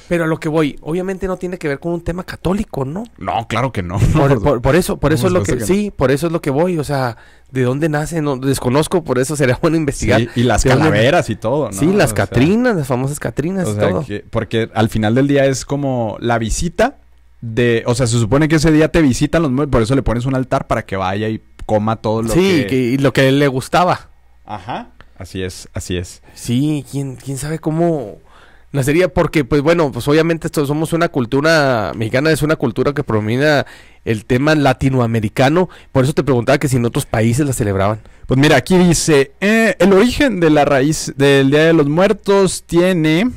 Speaker 6: Pero a lo que voy, obviamente no tiene que ver con un tema católico, ¿no?
Speaker 7: No, claro que no.
Speaker 6: Por eso es lo que...
Speaker 7: no.
Speaker 6: Sí, por eso es lo que voy. O sea, ¿de dónde nace? No, desconozco, por eso sería bueno investigar.
Speaker 7: Sí, y las calaveras y todo, ¿no?
Speaker 6: Sí, las Catrinas, las famosas Catrinas y todo.
Speaker 7: Porque al final del día es como la visita de... O sea, se supone que ese día te visitan los muertos, por eso le pones un altar para que vaya y coma todo lo
Speaker 6: y lo que a él le gustaba.
Speaker 7: Ajá. Así es.
Speaker 6: Sí, ¿quién sabe cómo nacería? Porque, pues bueno, pues obviamente somos una cultura mexicana, es una cultura que promina el tema latinoamericano. Por eso te preguntaba que si en otros países la celebraban.
Speaker 7: Pues mira, aquí dice, el origen de la raíz del Día de los Muertos tiene...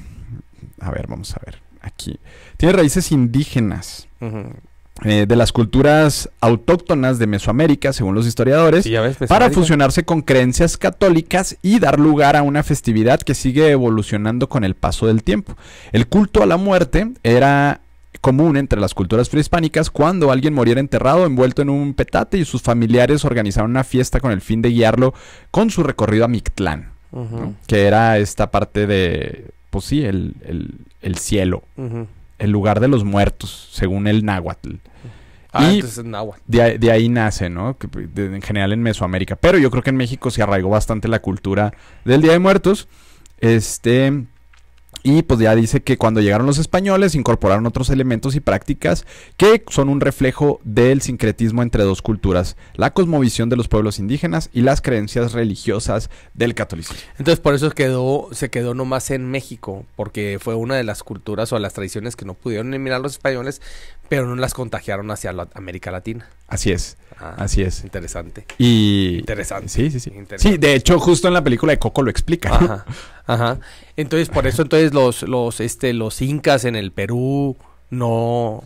Speaker 7: A ver, vamos a ver, aquí. Tiene raíces indígenas.
Speaker 6: Uh-huh.
Speaker 7: De las culturas autóctonas de Mesoamérica, según los historiadores,
Speaker 6: Sí, ya ves,
Speaker 7: para fusionarse con creencias católicas y dar lugar a una festividad que sigue evolucionando con el paso del tiempo. El culto a la muerte era común entre las culturas prehispánicas cuando alguien moriera enterrado envuelto en un petate y sus familiares organizaron una fiesta con el fin de guiarlo con su recorrido a Mictlán,
Speaker 6: Uh-huh.
Speaker 7: ¿no? Que era esta parte de, pues sí, el cielo.
Speaker 6: Uh-huh.
Speaker 7: El lugar de los muertos, según el náhuatl.
Speaker 6: Y
Speaker 7: entonces es náhuatl. De ahí nace, ¿no? En general en Mesoamérica. Pero yo creo que en México se arraigó bastante la cultura del Día de Muertos. Y pues ya dice que cuando llegaron los españoles incorporaron otros elementos y prácticas que son un reflejo del sincretismo entre dos culturas, la cosmovisión de los pueblos indígenas y las creencias religiosas del catolicismo.
Speaker 6: Entonces por eso se quedó nomás en México, porque fue una de las culturas o las tradiciones que no pudieron eliminar los españoles, pero no las contagiaron hacia América Latina.
Speaker 7: Así es. Así es.
Speaker 6: Interesante.
Speaker 7: Interesante. Sí.
Speaker 6: Interesante.
Speaker 7: Sí, de hecho, justo en la película de Coco lo explica, ¿no?
Speaker 6: Ajá. Entonces, por eso, los incas en el Perú no...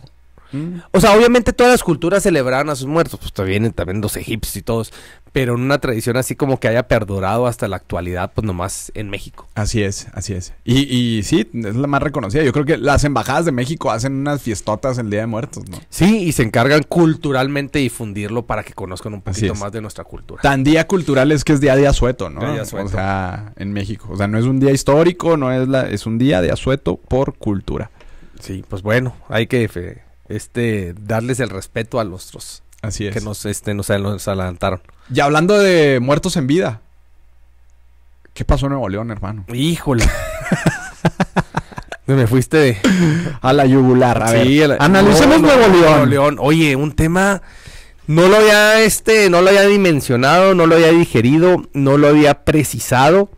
Speaker 6: O sea, obviamente todas las culturas celebraban a sus muertos, pues vienen también los egipcios y todos, pero en una tradición así como que haya perdurado hasta la actualidad, pues nomás en México.
Speaker 7: Así es. Y sí, es la más reconocida. Yo creo que las embajadas de México hacen unas fiestotas el Día de Muertos, ¿no?
Speaker 6: Sí, y se encargan culturalmente de difundirlo para que conozcan un poquito más de nuestra cultura.
Speaker 7: Tan día cultural es que es día de asueto, ¿no?
Speaker 6: Día de asueto.
Speaker 7: O sea, en México. O sea, no es un día histórico, es un día de asueto por cultura.
Speaker 6: Sí, pues bueno, hay que... darles el respeto a los otros.
Speaker 7: Así es.
Speaker 6: Que nos adelantaron.
Speaker 7: Y hablando de muertos en vida, ¿qué pasó en Nuevo León, hermano?
Speaker 6: Híjole. Me fuiste
Speaker 7: a la yugular. A ver,
Speaker 6: analicemos Nuevo León. Oye, un tema no lo había dimensionado, no lo había digerido, no lo había precisado.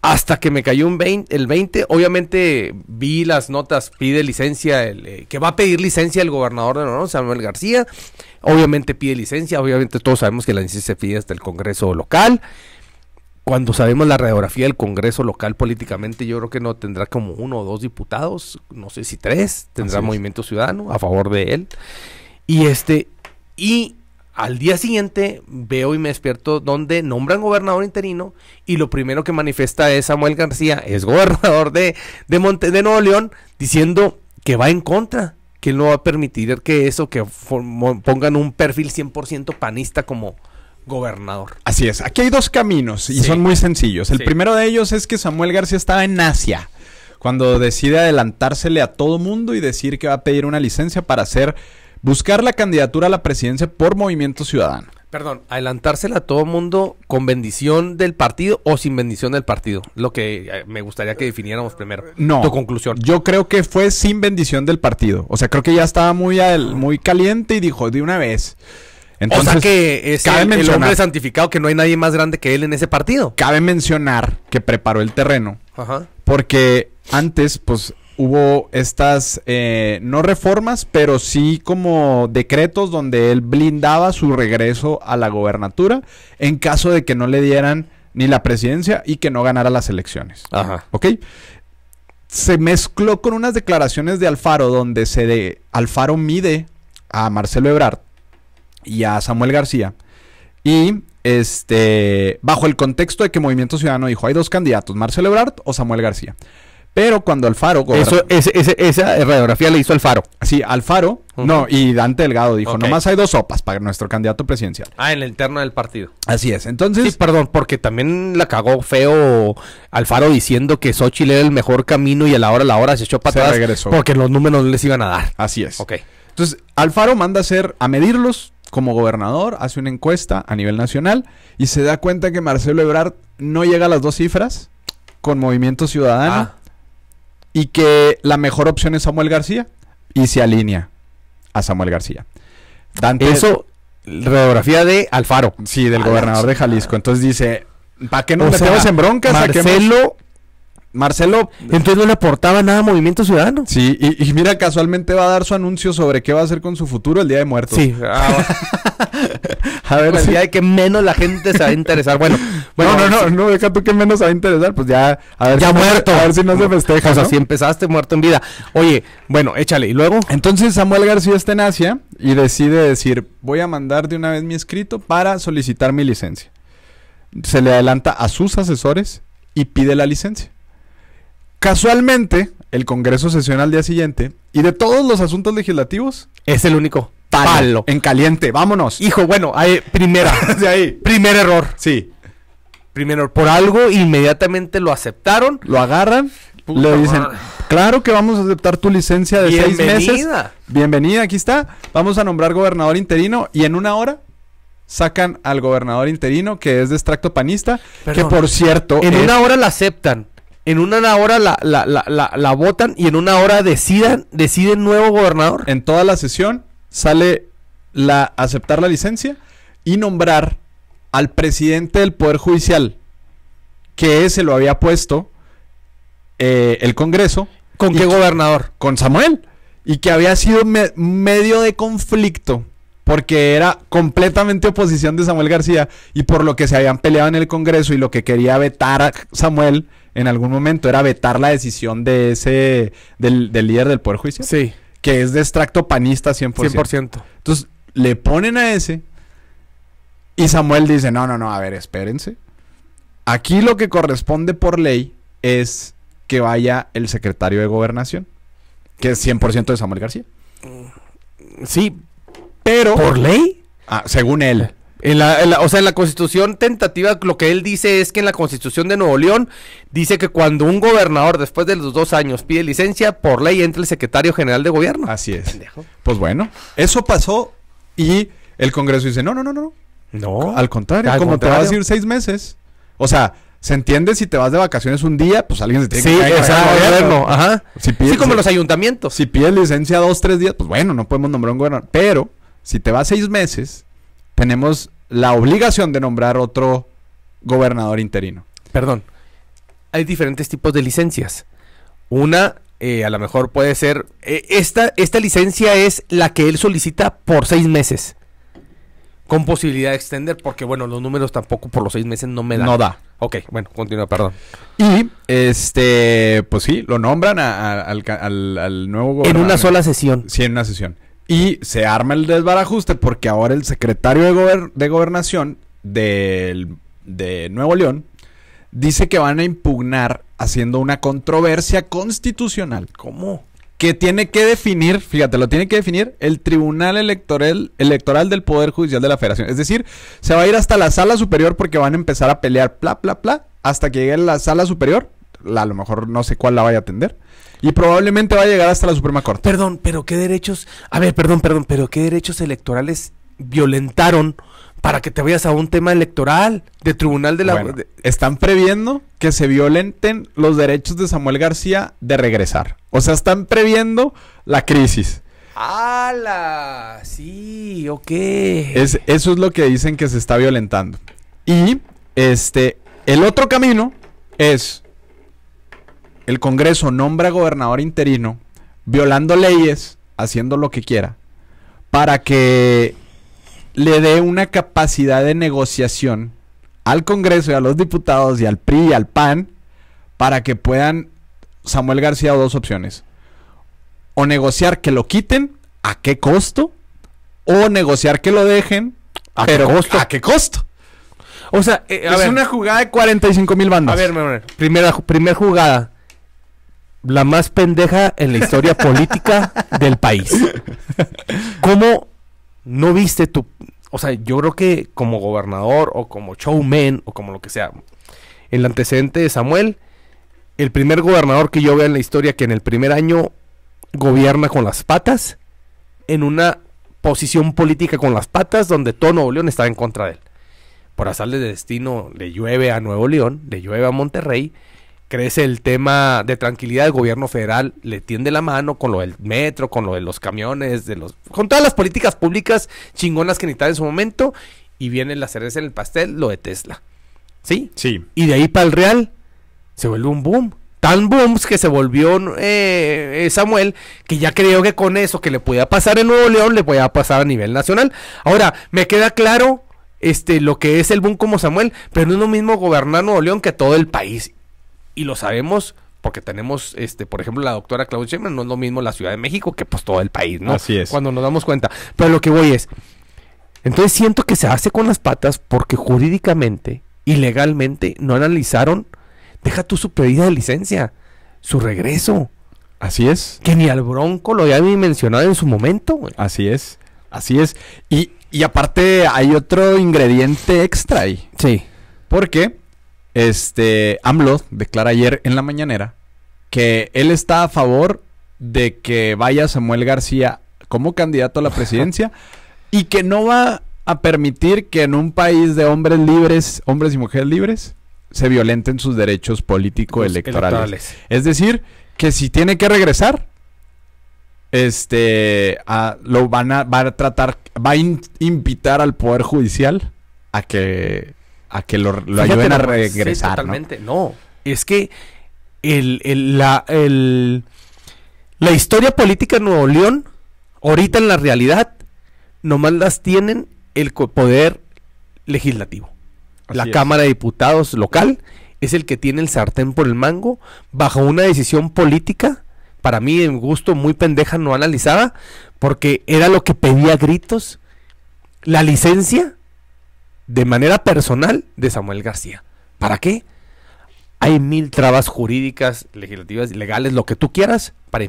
Speaker 6: Hasta que me cayó el 20, obviamente vi las notas, pide licencia, que va a pedir licencia el gobernador de Nuevo León, Samuel García, obviamente pide licencia, obviamente todos sabemos que la licencia se pide hasta el Congreso local. Cuando sabemos la radiografía del Congreso local políticamente, yo creo que no tendrá como 1 o 2 diputados, no sé si 3, tendrá Movimiento Ciudadano a favor de él. Y Al día siguiente veo y me despierto donde nombran gobernador interino y lo primero que manifiesta es Samuel García, es gobernador de Nuevo León, diciendo que va en contra, que él no va a permitir que pongan un perfil 100% panista como gobernador.
Speaker 7: Así es, aquí hay dos caminos y
Speaker 6: Sí.
Speaker 7: son muy sencillos. El
Speaker 6: Sí.
Speaker 7: primero de ellos es que Samuel García estaba en Asia cuando decide adelantársele a todo mundo y decir que va a pedir una licencia para buscar la candidatura a la presidencia por Movimiento Ciudadano.
Speaker 6: Perdón, adelantársela a todo mundo con bendición del partido o sin bendición del partido. Lo que me gustaría que definiéramos primero.
Speaker 7: No,
Speaker 6: Tu conclusión.
Speaker 7: yo creo que fue sin bendición del partido. O sea, creo que ya estaba muy caliente y dijo de una vez. Entonces,
Speaker 6: o sea que es
Speaker 7: cabe
Speaker 6: el
Speaker 7: mencionar-
Speaker 6: hombre santificado, que no hay nadie más grande que él en ese partido.
Speaker 7: cabe mencionar que preparó el terreno
Speaker 6: Ajá.
Speaker 7: porque antes, pues, hubo estas, no reformas, pero sí como decretos donde él blindaba su regreso a la gobernatura en caso de que no le dieran ni la presidencia y que no ganara las elecciones.
Speaker 6: Ajá.
Speaker 7: ¿Ok? Se mezcló con unas declaraciones de Alfaro donde Alfaro mide a Marcelo Ebrard y a Samuel García y bajo el contexto de que Movimiento Ciudadano dijo hay dos candidatos, Marcelo Ebrard o Samuel García. Pero cuando Alfaro...
Speaker 6: Esa radiografía le hizo Alfaro.
Speaker 7: Sí, Alfaro,
Speaker 6: Ujú.
Speaker 7: no, y Dante Delgado dijo,
Speaker 6: Ok.
Speaker 7: nomás hay dos sopas para nuestro candidato presidencial.
Speaker 6: Ah, en la interna del partido.
Speaker 7: Así es, entonces...
Speaker 6: Sí, perdón, porque también la cagó feo Alfaro diciendo que Xochitl era el mejor camino y a la hora se echó para
Speaker 7: Se
Speaker 6: atrás
Speaker 7: regresó.
Speaker 6: porque los números no les iban a dar.
Speaker 7: Así es.
Speaker 6: Ok.
Speaker 7: Entonces, Alfaro manda a medirlos como gobernador, hace una encuesta a nivel nacional y se da cuenta que Marcelo Ebrard no llega a las dos cifras con Movimiento Ciudadano
Speaker 6: Ah,
Speaker 7: y que la mejor opción es Samuel García y se alinea a Samuel García. Dante,
Speaker 6: eso, radiografía de Alfaro.
Speaker 7: sí, del
Speaker 6: A
Speaker 7: gobernador
Speaker 6: la
Speaker 7: de Jalisco. Entonces dice, ¿para qué nos
Speaker 6: O sea,
Speaker 7: metemos en broncas? Marcelo,
Speaker 6: entonces no le aportaba nada a Movimiento Ciudadano.
Speaker 7: sí, y mira, casualmente va a dar su anuncio sobre qué va a hacer con su futuro el Día de Muertos.
Speaker 6: Sí.
Speaker 7: A ver
Speaker 6: el
Speaker 7: si...
Speaker 6: día de que menos la gente se va a interesar. Bueno,
Speaker 7: No, deja tú que menos va a interesar, pues ya, a ver
Speaker 6: Ya
Speaker 7: si
Speaker 6: muerto.
Speaker 7: a ver si no se festeja,
Speaker 6: O sea,
Speaker 7: ¿no?
Speaker 6: si empezaste muerto en vida. Oye, bueno, échale. ¿Y luego?
Speaker 7: Entonces Samuel García está en Asia y decide decir, voy a mandar de una vez mi escrito para solicitar mi licencia. Se le adelanta a sus asesores y pide la licencia. Casualmente, el Congreso sesiona al día siguiente y de todos los asuntos legislativos,
Speaker 6: Es el único.
Speaker 7: palo. En caliente, vámonos.
Speaker 6: Hijo, bueno, primera.
Speaker 7: de ahí.
Speaker 6: Primer error.
Speaker 7: Sí.
Speaker 6: Primero, por algo inmediatamente lo aceptaron.
Speaker 7: Lo agarran,
Speaker 6: Puta
Speaker 7: le dicen,
Speaker 6: madre.
Speaker 7: claro que vamos a aceptar tu licencia de 6 meses.
Speaker 6: Bienvenida.
Speaker 7: Bienvenida, aquí está. Vamos a nombrar gobernador interino y en una hora sacan al gobernador interino que es de extracto panista,
Speaker 6: Perdón.
Speaker 7: que por cierto
Speaker 6: En
Speaker 7: es-
Speaker 6: una hora la aceptan. En una hora la votan y en una hora deciden nuevo gobernador.
Speaker 7: en toda la sesión sale aceptar la licencia y nombrar al presidente del Poder Judicial, que se lo había puesto el Congreso.
Speaker 6: ¿Con
Speaker 7: ¿Y
Speaker 6: qué gobernador?
Speaker 7: con Samuel y que había sido medio de conflicto porque era completamente oposición de Samuel García y por lo que se habían peleado en el Congreso y lo que quería vetar a Samuel en algún momento era vetar la decisión de del líder del Poder Judicial,
Speaker 6: Sí,
Speaker 7: que es de extracto panista 100%.
Speaker 6: 100%.
Speaker 7: Entonces le ponen a ese y Samuel dice, no, a ver, espérense. Aquí lo que corresponde por ley es que vaya el secretario de Gobernación, que es 100% de Samuel García.
Speaker 6: Sí,
Speaker 7: Pero,
Speaker 6: ¿por ley?
Speaker 7: según él,
Speaker 6: O sea, en la constitución tentativa, lo que él dice es que en la constitución de Nuevo León dice que cuando un gobernador después de los 2 años pide licencia, por ley entra el secretario general de gobierno.
Speaker 7: así es.
Speaker 6: Pendejo.
Speaker 7: Pues bueno, eso pasó y el Congreso dice, no.
Speaker 6: No.
Speaker 7: Al contrario,
Speaker 6: Al
Speaker 7: como te
Speaker 6: contrario.
Speaker 7: vas a ir 6 meses. O sea, se entiende si te vas de vacaciones un día, pues alguien se tiene
Speaker 6: Sí,
Speaker 7: que encargar
Speaker 6: exacto,
Speaker 7: del gobierno.
Speaker 6: gobierno, ajá.
Speaker 7: Si pides,
Speaker 6: Sí, como los ayuntamientos.
Speaker 7: si pides licencia 2-3 días, pues bueno, no podemos nombrar un gobernador. Pero si te vas 6 meses, tenemos la obligación de nombrar otro gobernador interino.
Speaker 6: Perdón. Hay diferentes tipos de licencias. Una, a lo mejor puede ser... esta licencia es la que él solicita por 6 meses. Con posibilidad de extender, porque bueno, los números tampoco por los 6 meses no me dan.
Speaker 7: No da.
Speaker 6: Ok, bueno, continúa, perdón.
Speaker 7: Y, pues sí, lo nombran al nuevo gobernador.
Speaker 6: En una sola sesión.
Speaker 7: Sí, en una sesión. Y se arma el desbarajuste porque ahora el secretario de Gobernación de Nuevo León dice que van a impugnar haciendo una controversia constitucional.
Speaker 6: ¿Cómo?
Speaker 7: Que tiene que definir, fíjate, lo tiene que definir el Tribunal Electoral del Poder Judicial de la Federación. Es decir, se va a ir hasta la Sala Superior porque van a empezar a pelear hasta que llegue a la Sala Superior. A lo mejor no sé cuál la vaya a atender. Y probablemente va a llegar hasta la Suprema Corte.
Speaker 6: Perdón, pero ¿qué derechos? A ver, perdón, pero ¿qué derechos electorales violentaron para que te vayas a un tema electoral de tribunal de la...
Speaker 7: Bueno, están previendo que se violenten los derechos de Samuel García de regresar. O sea, están previendo la crisis.
Speaker 6: ¡Hala! Sí, ok.
Speaker 7: Eso es lo que dicen que se está violentando. Y el otro camino es el Congreso nombra gobernador interino, violando leyes, haciendo lo que quiera, para que le dé una capacidad de negociación al Congreso y a los diputados y al PRI y al PAN para que puedan Samuel García dos opciones. O negociar que lo quiten, ¿a qué costo? O negociar que lo dejen, ¿a qué costo?
Speaker 6: O sea,
Speaker 7: es una jugada de 45,000 bandas.
Speaker 6: A ver, primera jugada. La más pendeja en la historia política del país. ¿Cómo no viste tú? O sea, yo creo que como gobernador o como showman o como lo que sea, el antecedente de Samuel, el primer gobernador que yo veo en la historia que en el primer año gobierna con las patas, en una posición política con las patas donde todo Nuevo León estaba en contra de él. Por azar de destino le llueve a Nuevo León, le llueve a Monterrey, crece el tema de tranquilidad, el gobierno federal le tiende la mano con lo del metro, con lo de los camiones, con todas las políticas públicas chingonas que necesitaban en su momento, y viene la cereza en el pastel, lo de Tesla. ¿Sí?
Speaker 7: Sí.
Speaker 6: Y de ahí para el Real se vuelve un boom. Tan booms que se volvió Samuel, que ya creo que con eso que le podía pasar en Nuevo León, le podía pasar a nivel nacional. Ahora, me queda claro lo que es el boom como Samuel, pero no es lo mismo gobernar Nuevo León que todo el país. Y lo sabemos porque tenemos, por ejemplo, la doctora Claudia Sheinbaum, no es lo mismo la Ciudad de México que pues todo el país, ¿no?
Speaker 7: Así es.
Speaker 6: Cuando nos damos cuenta. Pero lo que voy es, entonces siento que se hace con las patas porque jurídicamente y legalmente no analizaron, deja tú su pedida de licencia, su regreso.
Speaker 7: Así es.
Speaker 6: Que ni al Bronco lo había mencionado en su momento, güey.
Speaker 7: Así es. Y aparte hay otro ingrediente extra ahí.
Speaker 6: Sí.
Speaker 7: Porque AMLO declara ayer en la mañanera que él está a favor de que vaya Samuel García como candidato a la presidencia y que no va a permitir que en un país de hombres libres, hombres y mujeres libres, se violenten sus derechos político-electorales. Es decir, que si tiene que regresar, va a invitar al Poder Judicial a que lo ayuden a regresar.
Speaker 6: Sí, totalmente. ¿No? Es que la historia política en Nuevo León, ahorita en la realidad, nomás las tienen el poder legislativo. La Cámara de Diputados local es el que tiene el sartén por el mango, bajo una decisión política, para mí en gusto muy pendeja, no analizada, porque era lo que pedía a gritos, la licencia de manera personal de Samuel García. ¿Para qué? Hay 1000 trabas jurídicas, legislativas, legales, lo que tú quieras, para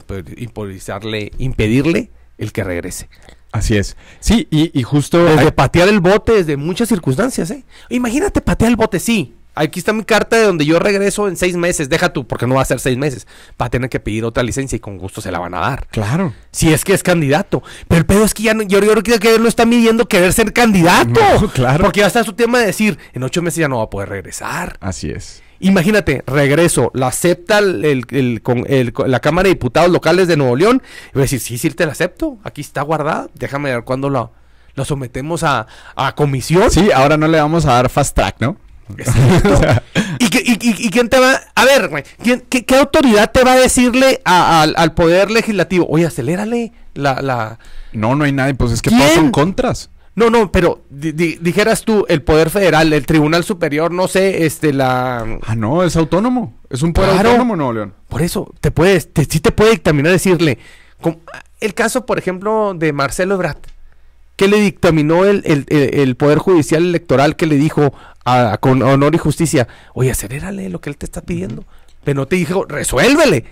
Speaker 6: impedirle el que regrese.
Speaker 7: Así es. Sí, y justo...
Speaker 6: Desde patear el bote, desde muchas circunstancias, ¿eh? Imagínate patear el bote, sí. Aquí está mi carta de donde yo regreso en 6 meses. Deja tú, porque no va a ser 6 meses. Va a tener que pedir otra licencia y con gusto se la van a dar.
Speaker 7: Claro.
Speaker 6: Si es que es candidato. Pero el pedo es que ya no, yo creo que él no está midiendo querer ser candidato.
Speaker 7: No, claro.
Speaker 6: Porque ya está su tema de decir, en 8 meses ya no va a poder regresar.
Speaker 7: Así es.
Speaker 6: Imagínate, regreso, la acepta la Cámara de Diputados locales de Nuevo León. Y voy a decir, sí, te la acepto. Aquí está guardada. Déjame ver cuándo lo sometemos a comisión.
Speaker 7: Sí, ahora no le vamos a dar fast track, ¿no?
Speaker 6: Exacto. ¿Y quién te va? A ver, güey, ¿qué autoridad te va a decirle al Poder Legislativo? Oye, acelérale
Speaker 7: No hay nadie, pues es que
Speaker 6: ¿quién?
Speaker 7: todos son contras.
Speaker 6: No, pero dijeras tú, el Poder Federal, el Tribunal Superior, no sé,
Speaker 7: no, es autónomo. Es un poder autónomo, Nuevo León.
Speaker 6: Por eso, sí te puede dictaminar, decirle, El caso, por ejemplo, de Marcelo Ebrard, que le dictaminó el Poder Judicial Electoral, que le dijo con honor y justicia, oye, acelérale lo que él te está pidiendo. Pero no te dijo, resuélvele.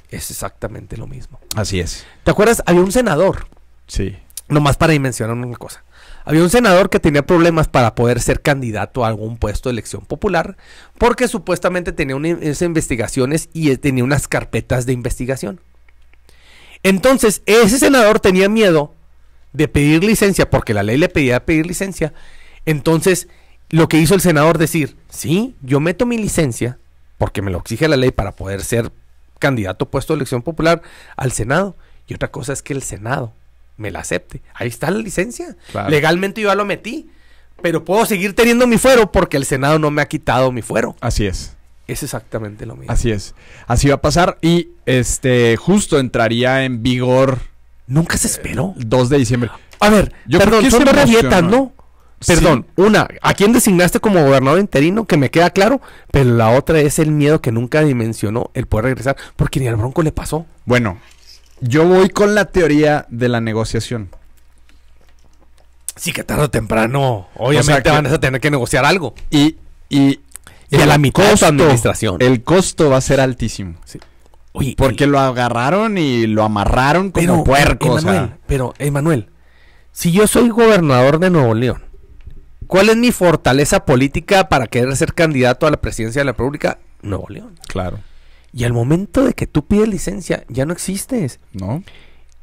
Speaker 6: Es exactamente lo mismo.
Speaker 7: Así es.
Speaker 6: ¿Te acuerdas? Había un senador.
Speaker 7: Sí.
Speaker 6: Nomás para mencionar una cosa. Había un senador que tenía problemas para poder ser candidato a algún puesto de elección popular porque supuestamente tenía unas investigaciones y tenía unas carpetas de investigación. Entonces, ese senador tenía miedo de pedir licencia porque la ley le pedía pedir licencia. Entonces, lo que hizo el senador decir, sí, yo meto mi licencia porque me lo exige la ley para poder ser candidato a puesto de elección popular al Senado. Y otra cosa es que el Senado me la acepte. Ahí está la licencia. Claro. Legalmente yo ya lo metí. Pero puedo seguir teniendo mi fuero porque el Senado no me ha quitado mi fuero.
Speaker 7: Así es.
Speaker 6: Es exactamente lo mismo.
Speaker 7: Así es. Así va a pasar. Y justo entraría en vigor.
Speaker 6: Nunca se esperó.
Speaker 7: El 2 de diciembre.
Speaker 6: A ver, perdón, son dos rabietas, ¿no? Perdón, sí. Una, ¿a quién designaste como gobernador interino? Que me queda claro. Pero la otra es el miedo que nunca dimensionó el poder regresar. Porque ni al Bronco le pasó.
Speaker 7: Bueno, yo voy con la teoría de la negociación.
Speaker 6: Sí, que tarde o temprano, obviamente van a tener que negociar algo.
Speaker 7: Y
Speaker 6: a la mitad de su administración.
Speaker 7: El costo va a ser altísimo. Sí. Oye, porque lo agarraron y lo amarraron como puerco.
Speaker 6: Pero, Emanuel, si yo soy gobernador de Nuevo León, ¿cuál es mi fortaleza política para querer ser candidato a la presidencia de la República? Nuevo León.
Speaker 7: Claro.
Speaker 6: Y al momento de que tú pides licencia, ya no existes.
Speaker 7: No.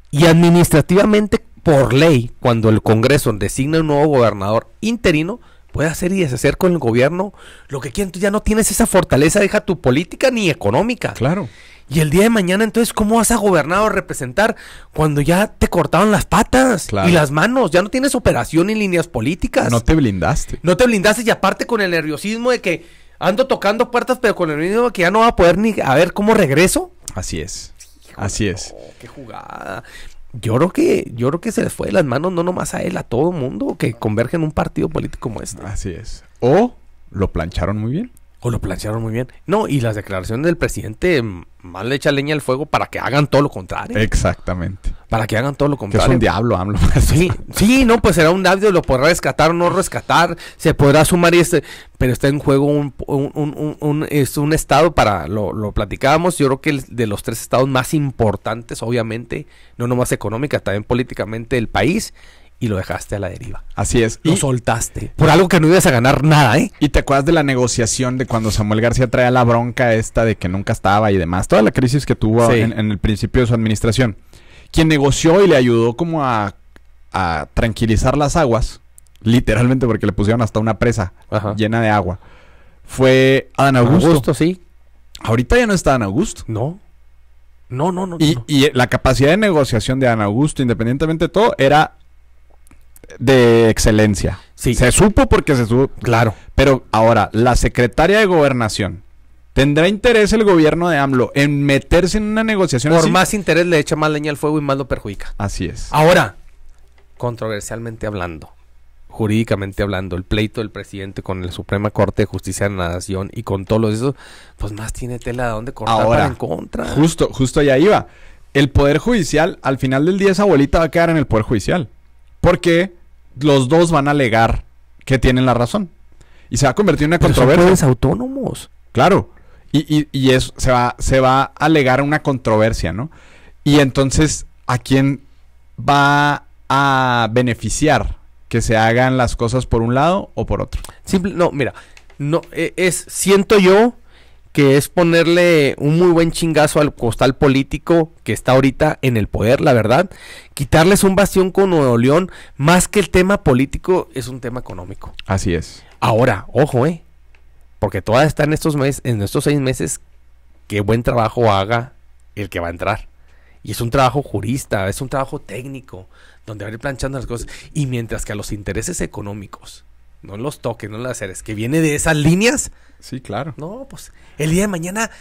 Speaker 6: Y administrativamente, por ley, cuando el Congreso designa un nuevo gobernador interino, puede hacer y deshacer con el gobierno lo que quiera. Tú ya no tienes esa fortaleza, deja tu política ni económica.
Speaker 7: Claro.
Speaker 6: Y el día de mañana, entonces, ¿cómo vas a gobernar o representar cuando ya te cortaron las patas y las manos? Ya no tienes operación ni líneas políticas.
Speaker 7: No te blindaste.
Speaker 6: No te blindaste y aparte con el nerviosismo de que ando tocando puertas, pero con el nerviosismo de que ya no va a poder ni a ver cómo regreso.
Speaker 7: Así es. Así es.
Speaker 6: Qué jugada. Yo creo que se les fue de las manos no nomás a él, a todo mundo que converge en un partido político como este.
Speaker 7: Así es. O lo plancharon muy bien.
Speaker 6: No, y las declaraciones del presidente más le echa leña al fuego para que hagan todo lo contrario.
Speaker 7: Exactamente.
Speaker 6: Para que hagan todo lo contrario.
Speaker 7: Que es un diablo, AMLO.
Speaker 6: Sí, no, pues será un diablo, lo podrá rescatar o no rescatar, se podrá sumar pero está en juego un estado lo platicábamos, yo creo que de los 3 estados más importantes, obviamente, no nomás económica, también políticamente el país. Y lo dejaste a la deriva.
Speaker 7: Así es.
Speaker 6: Lo soltaste. Por algo que no ibas a ganar nada, ¿eh?
Speaker 7: Y te acuerdas de la negociación de cuando Samuel García traía la bronca esta de que nunca estaba y demás. Toda la crisis que tuvo en el principio de su administración. Quien negoció y le ayudó como a tranquilizar las aguas, literalmente porque le pusieron hasta una presa llena de agua, fue Adán Augusto.
Speaker 6: Sí.
Speaker 7: Ahorita ya no está Adán Augusto.
Speaker 6: No.
Speaker 7: Y la capacidad de negociación de Adán Augusto, independientemente de todo, era de excelencia.
Speaker 6: Sí.
Speaker 7: Se supo porque se supo.
Speaker 6: Claro.
Speaker 7: Pero ahora, la secretaria de Gobernación, ¿tendrá interés el gobierno de AMLO en meterse en una negociación
Speaker 6: Por
Speaker 7: así?
Speaker 6: más interés le echa más leña al fuego y más lo perjudica.
Speaker 7: Así es.
Speaker 6: Ahora, controversialmente hablando, jurídicamente hablando, el pleito del presidente con la Suprema Corte de Justicia de la Nación y con todos eso, pues más tiene tela de dónde cortar
Speaker 7: ahora,
Speaker 6: para en contra.
Speaker 7: Justo allá iba. El Poder Judicial, al final del día, esa bolita va a quedar en el Poder Judicial. Porque los dos van a alegar que tienen la razón. Y se va a convertir en una controversia.
Speaker 6: Son poderes autónomos.
Speaker 7: Claro. Y eso se va a alegar una controversia, ¿no? Y entonces, ¿a quién va a beneficiar que se hagan las cosas por un lado o por otro?
Speaker 6: Siento yo que es ponerle un muy buen chingazo al costal político que está ahorita en el poder, la verdad. Quitarles un bastión con Nuevo León, más que el tema político, es un tema económico.
Speaker 7: Así es.
Speaker 6: Ahora, ojo, porque todavía está en estos 6 meses, qué buen trabajo haga el que va a entrar. Y es un trabajo jurista, es un trabajo técnico, donde va a ir planchando las cosas. Y mientras que a los intereses económicos, no los toques, no las haces, que viene de esas líneas.
Speaker 7: Sí, claro.
Speaker 6: No, pues el día de mañana,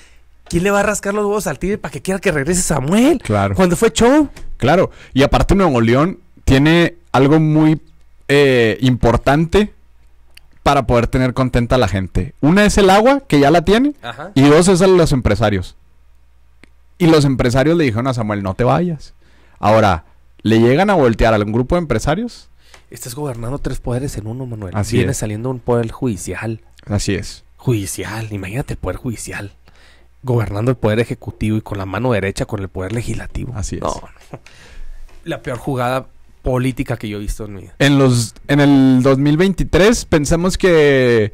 Speaker 6: ¿quién le va a rascar los huevos al tigre para que quiera que regrese Samuel?
Speaker 7: Claro.
Speaker 6: Cuando fue show.
Speaker 7: Claro. Y aparte Nuevo León tiene algo muy importante para poder tener contenta a la gente. Una es el agua, que ya la tiene.
Speaker 6: Ajá.
Speaker 7: Y 2 es a los empresarios. Y los empresarios le dijeron a Samuel, no te vayas. Ahora, ¿le llegan a voltear a un grupo de empresarios?
Speaker 6: Estás gobernando 3 poderes en uno, Manuel.
Speaker 7: Así
Speaker 6: Viene
Speaker 7: es.
Speaker 6: saliendo un poder judicial.
Speaker 7: Así es.
Speaker 6: Judicial, imagínate el poder judicial. Gobernando el poder ejecutivo y con la mano derecha con el poder legislativo.
Speaker 7: Así es.
Speaker 6: No. La peor jugada política que yo he visto en mi vida.
Speaker 7: En el 2023 pensamos que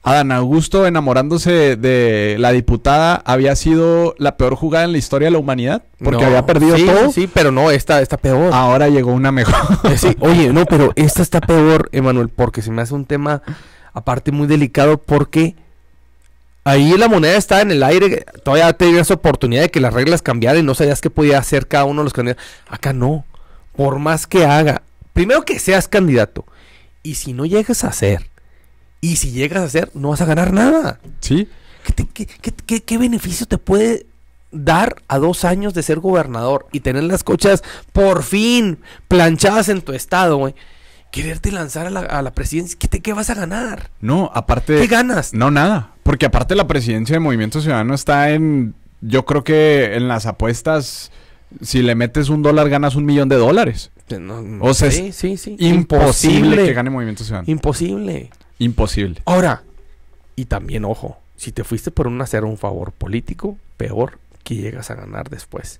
Speaker 7: Adán Augusto enamorándose de la diputada había sido la peor jugada en la historia de la humanidad. Porque
Speaker 6: No,
Speaker 7: había perdido
Speaker 6: sí,
Speaker 7: todo.
Speaker 6: Sí, pero no, esta peor.
Speaker 7: Ahora llegó una mejor.
Speaker 6: Sí, oye, no, pero esta está peor, Emanuel, porque se me hace un tema aparte muy delicado porque ahí la moneda está en el aire, todavía tenías oportunidad de que las reglas cambiaran y no sabías qué podía hacer cada uno de los candidatos. Acá no, por más que haga, primero que seas candidato, y si no llegas a ser, y si llegas a ser, no vas a ganar nada.
Speaker 7: Sí.
Speaker 6: ¿Qué beneficio te puede dar a 2 años de ser gobernador y tener las cochas por fin planchadas en tu estado, güey? Quererte lanzar a la presidencia, ¿qué vas a ganar?
Speaker 7: No, aparte...
Speaker 6: ¿Qué ganas?
Speaker 7: No, nada. Porque aparte la presidencia de Movimiento Ciudadano está en... Yo creo que en las apuestas, si le metes $1, ganas $1 millón.
Speaker 6: No,
Speaker 7: O sea,
Speaker 6: sí.
Speaker 7: Imposible que gane Movimiento Ciudadano.
Speaker 6: Imposible.
Speaker 7: Imposible.
Speaker 6: Ahora, y también, ojo, si te fuiste por hacer un favor político, peor que llegas a ganar después.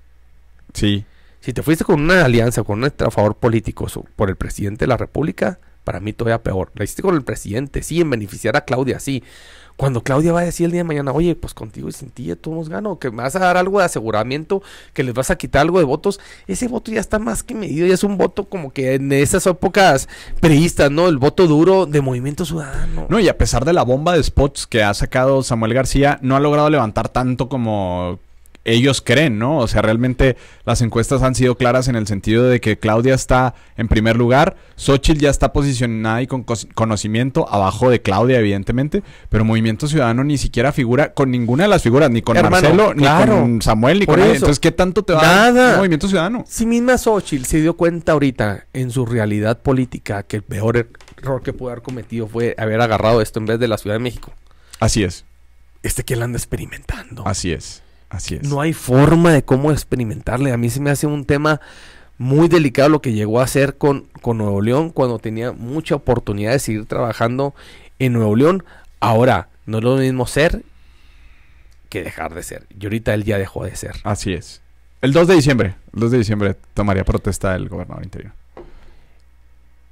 Speaker 7: Sí.
Speaker 6: Si te fuiste con una alianza, con un favor político por el presidente de la República, para mí todavía peor. La hiciste con el presidente, sí, en beneficiar a Claudia, sí. Cuando Claudia va a decir el día de mañana, oye, pues contigo y sin ti ya todos gano, que me vas a dar algo de aseguramiento, que les vas a quitar algo de votos, ese voto ya está más que medido, ya es un voto como que en esas épocas priistas, ¿no? El voto duro de Movimiento Ciudadano.
Speaker 7: No, y a pesar de la bomba de spots que ha sacado Samuel García, no ha logrado levantar tanto como ellos creen, ¿no? O sea, realmente las encuestas han sido claras en el sentido de que Claudia está en primer lugar, Xóchitl ya está posicionada y con conocimiento abajo de Claudia, evidentemente, pero Movimiento Ciudadano ni siquiera figura con ninguna de las figuras, ni con
Speaker 6: Hermano,
Speaker 7: Marcelo,
Speaker 6: claro,
Speaker 7: ni con Samuel, ni
Speaker 6: por
Speaker 7: con nadie.
Speaker 6: eso.
Speaker 7: Entonces, ¿qué tanto te va a dar Movimiento Ciudadano?
Speaker 6: Si misma Xóchitl se dio cuenta ahorita en su realidad política que el peor error que pudo haber cometido fue haber agarrado esto en vez de la Ciudad de México.
Speaker 7: Así es.
Speaker 6: Que él anda experimentando.
Speaker 7: Así es. Así es.
Speaker 6: No hay forma de cómo experimentarle. A mí se me hace un tema muy delicado lo que llegó a hacer con Nuevo León cuando tenía mucha oportunidad de seguir trabajando en Nuevo León. Ahora, no es lo mismo ser que dejar de ser. Y ahorita él ya dejó de ser.
Speaker 7: Así es. El 2 de diciembre tomaría protesta el gobernador interino.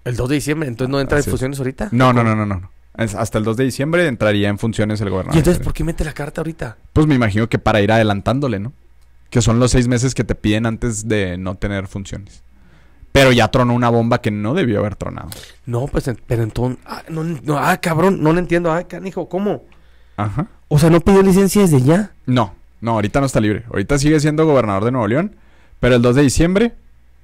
Speaker 6: El 2 de diciembre, entonces no entra en
Speaker 7: Así es.
Speaker 6: funciones ahorita.
Speaker 7: No. Hasta el 2 de diciembre entraría en funciones el gobernador.
Speaker 6: ¿Y entonces
Speaker 7: interino.
Speaker 6: por qué mete la carta ahorita?
Speaker 7: Pues me imagino que para ir adelantándole, ¿no? Que son los 6 meses que te piden antes de no tener funciones. Pero ya tronó una bomba que no debió haber tronado.
Speaker 6: No, pues, pero entonces... cabrón, no lo entiendo. Canijo, ¿cómo?
Speaker 7: Ajá.
Speaker 6: O sea, ¿no pidió licencia desde ya?
Speaker 7: No, ahorita no está libre. Ahorita sigue siendo gobernador de Nuevo León. Pero el 2 de diciembre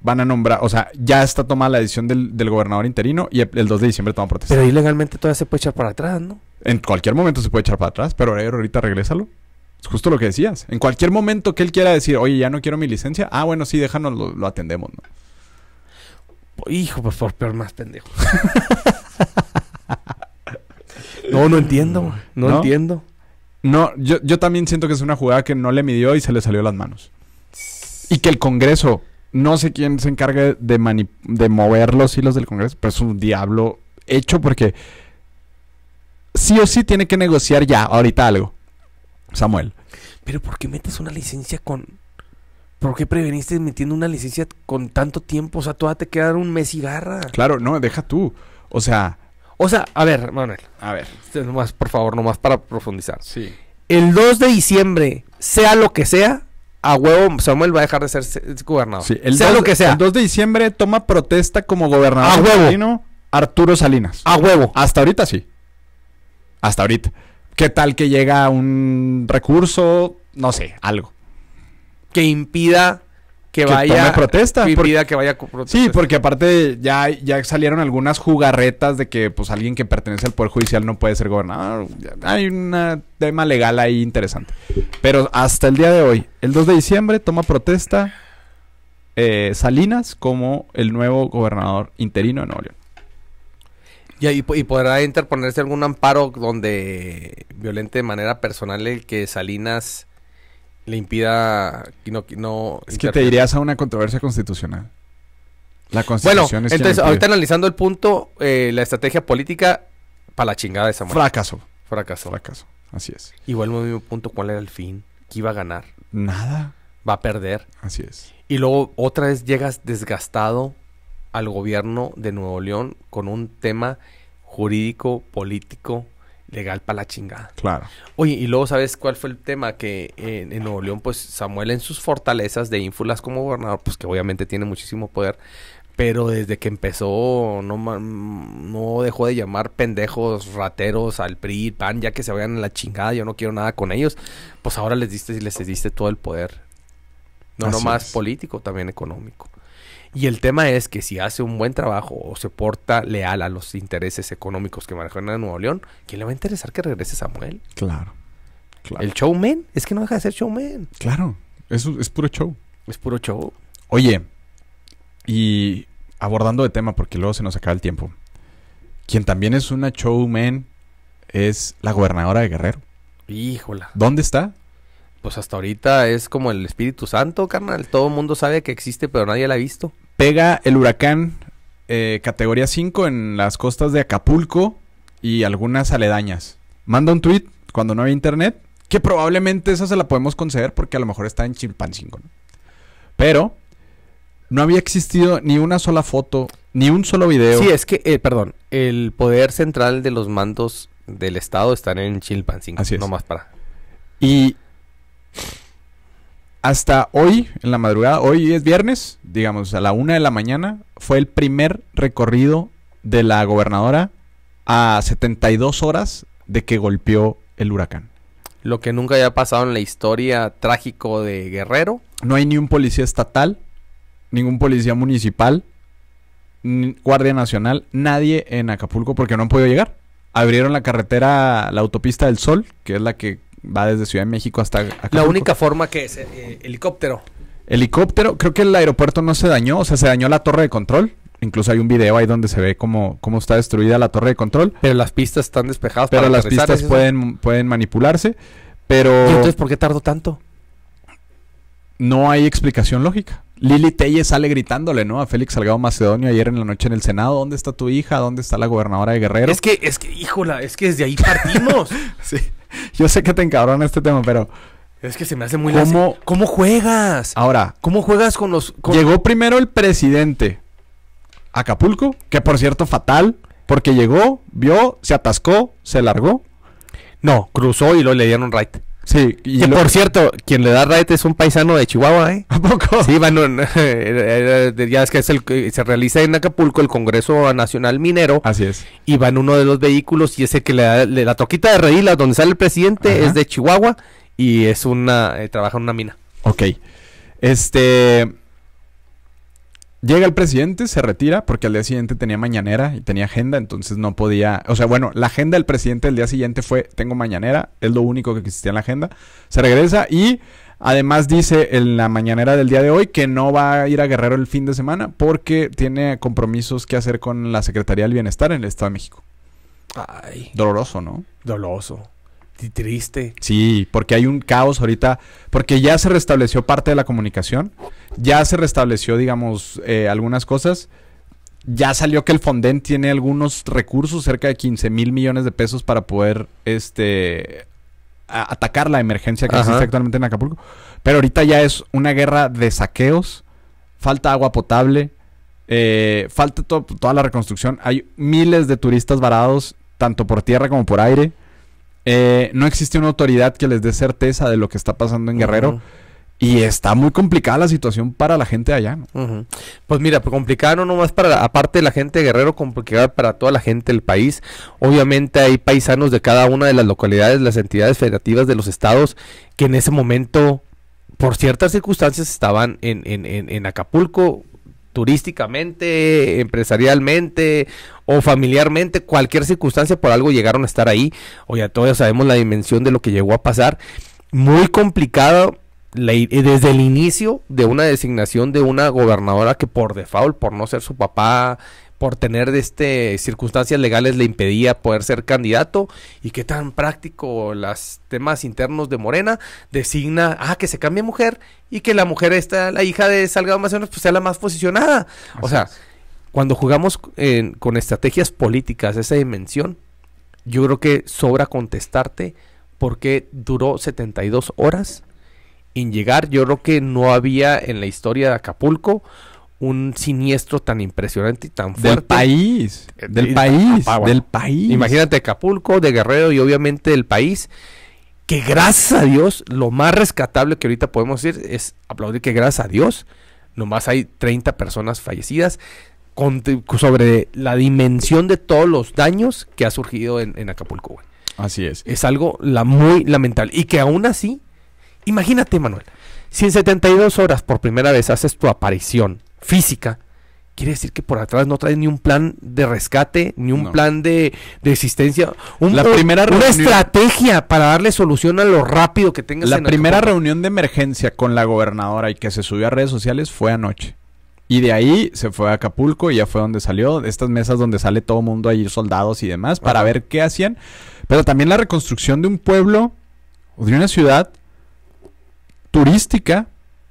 Speaker 7: van a nombrar... O sea, ya está tomada la decisión del gobernador interino y el 2 de diciembre toma protesta.
Speaker 6: Pero ilegalmente todavía se puede echar para atrás, ¿no?
Speaker 7: En cualquier momento se puede echar para atrás, pero ahorita regrésalo. Es justo lo que decías. En cualquier momento que él quiera decir, oye, ya no quiero mi licencia. Ah, bueno, sí, déjanos, lo atendemos, ¿no?
Speaker 6: Hijo, pues por peor más pendejo. No entiendo. No entiendo.
Speaker 7: No, yo también siento que es una jugada que no le midió y se le salió de las manos. Y que el Congreso, no sé quién se encargue de mover los hilos del Congreso, pero es un diablo hecho porque sí o sí tiene que negociar ya, ahorita algo. Samuel.
Speaker 6: Pero ¿por qué metes una licencia con... ¿Por qué preveniste metiendo una licencia con tanto tiempo? O sea, todavía te queda un mes y garra.
Speaker 7: Claro, no, deja tú. O sea,
Speaker 6: a ver, Manuel.
Speaker 7: a ver.
Speaker 6: Nomás, por favor, nomás para profundizar.
Speaker 7: Sí.
Speaker 6: El 2 de diciembre, sea lo que sea, a huevo Samuel va a dejar de ser gobernador.
Speaker 7: Sí,
Speaker 6: sea lo que sea.
Speaker 7: El 2 de diciembre toma protesta como gobernador.
Speaker 6: A huevo.
Speaker 7: interino Arturo Salinas.
Speaker 6: A huevo.
Speaker 7: Hasta ahorita sí. Hasta ahorita. ¿Qué tal que llega un recurso? No sé, algo.
Speaker 6: Que impida que vaya...
Speaker 7: tome protesta.
Speaker 6: Que impida que vaya... protesta.
Speaker 7: Sí, porque aparte ya salieron algunas jugarretas de que pues alguien que pertenece al Poder Judicial no puede ser gobernador. Hay un tema legal ahí interesante. Pero hasta el día de hoy, el 2 de diciembre, toma protesta Salinas como el nuevo gobernador interino de Nuevo León.
Speaker 6: Y podrá interponerse algún amparo donde violente de manera personal el que Salinas le impida no
Speaker 7: Es que te irías a una controversia constitucional. La constitución es quien
Speaker 6: entonces
Speaker 7: impide.
Speaker 6: ahorita analizando el punto, la estrategia política para la chingada de Samuel.
Speaker 7: Fracasó.
Speaker 6: Fracasó.
Speaker 7: Así es.
Speaker 6: Igual el mismo punto, ¿cuál era el fin? ¿Qué iba a ganar?
Speaker 7: Nada.
Speaker 6: Va a perder.
Speaker 7: Así es.
Speaker 6: Y luego otra vez llegas desgastado al gobierno de Nuevo León con un tema jurídico, político, legal para la chingada.
Speaker 7: Claro.
Speaker 6: Oye, y luego, ¿sabes cuál fue el tema? Que en Nuevo León, pues, Samuel en sus fortalezas de ínfulas como gobernador, pues, que obviamente tiene muchísimo poder, pero desde que empezó no dejó de llamar pendejos, rateros al PRI, PAN, ya que se vayan a la chingada, yo no quiero nada con ellos. Pues ahora les diste todo el poder. No
Speaker 7: Así
Speaker 6: nomás
Speaker 7: es.
Speaker 6: político, también económico. Y el tema es que si hace un buen trabajo o se porta leal a los intereses económicos que manejan en Nuevo León, ¿quién le va a interesar que regrese Samuel?
Speaker 7: Claro.
Speaker 6: El showman, es que no deja de ser showman.
Speaker 7: Claro. Eso es puro show.
Speaker 6: Es puro show.
Speaker 7: Oye, y abordando de tema, porque luego se nos acaba el tiempo. Quien también es una showman es la gobernadora de Guerrero.
Speaker 6: Híjola.
Speaker 7: ¿Dónde está?
Speaker 6: Pues hasta ahorita es como el Espíritu Santo, carnal. Todo el mundo sabe que existe, pero nadie la ha visto.
Speaker 7: Pega el huracán categoría 5 en las costas de Acapulco y algunas aledañas. Manda un tweet cuando no había internet, que probablemente esa se la podemos conceder porque a lo mejor está en Chilpancingo, ¿no? Pero no había existido ni una sola foto, ni un solo video.
Speaker 6: Sí, es que, perdón, el poder central de los mandos del Estado están en Chilpancingo.
Speaker 7: Así es.
Speaker 6: No más para...
Speaker 7: Y hasta hoy, en la madrugada, hoy es viernes, digamos, a la 1 de la mañana, fue el primer recorrido de la gobernadora a 72 horas de que golpeó el huracán.
Speaker 6: Lo que nunca había pasado en la historia trágico de Guerrero.
Speaker 7: No hay ni un policía estatal, ningún policía municipal, ni guardia nacional, nadie en Acapulco porque no han podido llegar. Abrieron la carretera, la autopista del Sol, que es la que va desde Ciudad de México hasta Acapulco.
Speaker 6: La única forma que es helicóptero.
Speaker 7: Helicóptero, creo que el aeropuerto no se dañó, o sea, se dañó la torre de control. Incluso hay un video ahí donde se ve cómo está destruida la torre de control.
Speaker 6: Pero las pistas están despejadas.
Speaker 7: Pero
Speaker 6: para
Speaker 7: las
Speaker 6: aterrizar,
Speaker 7: pistas
Speaker 6: ¿es eso?
Speaker 7: pueden manipularse, pero
Speaker 6: ¿Y entonces por qué tardó tanto?
Speaker 7: no hay explicación lógica. Lili Telles sale gritándole, ¿no? A Félix Salgado Macedonio ayer en la noche en el Senado. ¿Dónde está tu hija? ¿Dónde está la gobernadora de Guerrero?
Speaker 6: Es que, híjola, es que desde ahí partimos.
Speaker 7: Sí. Yo sé que te encabrona este tema, pero
Speaker 6: Es que se me hace muy... ¿Cómo juegas?
Speaker 7: ahora,
Speaker 6: ¿Cómo juegas con los...
Speaker 7: llegó primero el presidente a Acapulco, que por cierto fatal, porque llegó, vio, se atascó, se largó.
Speaker 6: No, cruzó y luego le dieron right.
Speaker 7: Sí, y
Speaker 6: Que por cierto, quien le da right es un paisano de Chihuahua, ¿eh?
Speaker 7: ¿A poco?
Speaker 6: Sí, ya es que se realiza en Acapulco el Congreso Nacional Minero.
Speaker 7: Así es.
Speaker 6: Y va en uno de los vehículos y ese que le da la troquita de Redila donde sale el presidente.
Speaker 7: Ajá.
Speaker 6: Es de Chihuahua y es trabaja en una mina.
Speaker 7: Ok. Llega el presidente, se retira porque al día siguiente tenía mañanera y tenía agenda, entonces no podía... O sea, bueno, la agenda del presidente el día siguiente fue, tengo mañanera, es lo único que existía en la agenda. Se regresa y además dice en la mañanera del día de hoy que no va a ir a Guerrero el fin de semana porque tiene compromisos que hacer con la Secretaría del Bienestar en el Estado de México.
Speaker 6: Ay,
Speaker 7: Doloroso, ¿no?
Speaker 6: doloso. Y triste.
Speaker 7: Sí, porque hay un caos ahorita, porque ya se restableció parte de la comunicación, ya se restableció, digamos, algunas cosas, ya salió que el Fonden tiene algunos recursos, cerca de 15,000 millones de pesos para poder, atacar la emergencia que existe actualmente en Acapulco, pero ahorita ya es una guerra de saqueos, falta agua potable, falta toda la reconstrucción, hay miles de turistas varados, tanto por tierra como por aire. No existe una autoridad que les dé certeza de lo que está pasando en Guerrero. Y está muy complicada la situación para la gente de allá, ¿no?
Speaker 6: Pues mira, complicada no nomás aparte de la gente de Guerrero, complicada para toda la gente del país. Obviamente hay paisanos de cada una de las localidades, las entidades federativas de los estados, que en ese momento, por ciertas circunstancias, estaban en Acapulco, turísticamente, empresarialmente o familiarmente, cualquier circunstancia, por algo llegaron a estar ahí. Oye, todos sabemos la dimensión de lo que llegó a pasar. Muy complicado desde el inicio de una designación de una gobernadora que por default, por no ser su papá, por tener circunstancias legales le impedía poder ser candidato, y qué tan práctico los temas internos de Morena, designa que se cambie mujer y que la mujer la hija de Salgado Macedonio, pues sea la más posicionada. O sea, cuando jugamos con estrategias políticas de esa dimensión, yo creo que sobra contestarte por qué duró 72 horas en llegar. Yo creo que no había en la historia de Acapulco un siniestro tan impresionante y tan fuerte.
Speaker 7: Del país.
Speaker 6: Imagínate Acapulco, de Guerrero y obviamente del país, que gracias a Dios, lo más rescatable que ahorita podemos decir es aplaudir que gracias a Dios, nomás hay 30 personas fallecidas, sobre la dimensión de todos los daños que ha surgido en Acapulco, güey.
Speaker 7: Así es.
Speaker 6: Es algo muy lamentable. Y que aún así, imagínate, Manuel, si en 72 horas por primera vez haces tu aparición física, quiere decir que por atrás no traes ni un plan de rescate, ni un plan de existencia, una estrategia para darle solución a lo rápido que tengas.
Speaker 7: La primera reunión de emergencia con la gobernadora y que se subió a redes sociales fue anoche. Y de ahí se fue a Acapulco y ya fue donde salió, de estas mesas donde sale todo mundo ahí, soldados y demás, para ver qué hacían. Pero también la reconstrucción de un pueblo o de una ciudad turística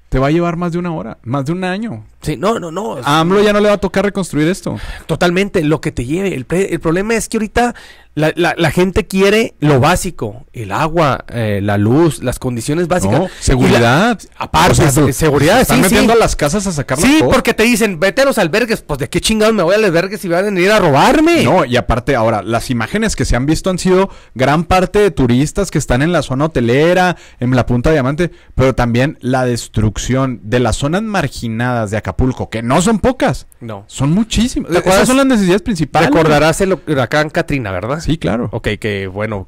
Speaker 7: te va a llevar más de una hora, más de un año.
Speaker 6: Sí, no.
Speaker 7: A AMLO ya no le va a tocar reconstruir esto.
Speaker 6: Totalmente, lo que te lleve. El problema es que ahorita la gente quiere lo básico, el agua, la luz, las condiciones básicas.
Speaker 7: No, seguridad.
Speaker 6: Aparte, seguridad,
Speaker 7: están metiendo a las casas a sacar
Speaker 6: Sí, porque te dicen, vete a los albergues. Pues, ¿de qué chingados me voy a los albergues si van a venir a robarme?
Speaker 7: No, y aparte, ahora, las imágenes que se han visto han sido gran parte de turistas que están en la zona hotelera, en la Punta Diamante, pero también la destrucción de las zonas marginadas de Acapulco, que no son pocas.
Speaker 6: No.
Speaker 7: Son muchísimas. Esas son las necesidades principales.
Speaker 6: Recordarás el huracán Katrina, ¿verdad?
Speaker 7: Sí, claro.
Speaker 6: Ok, que bueno,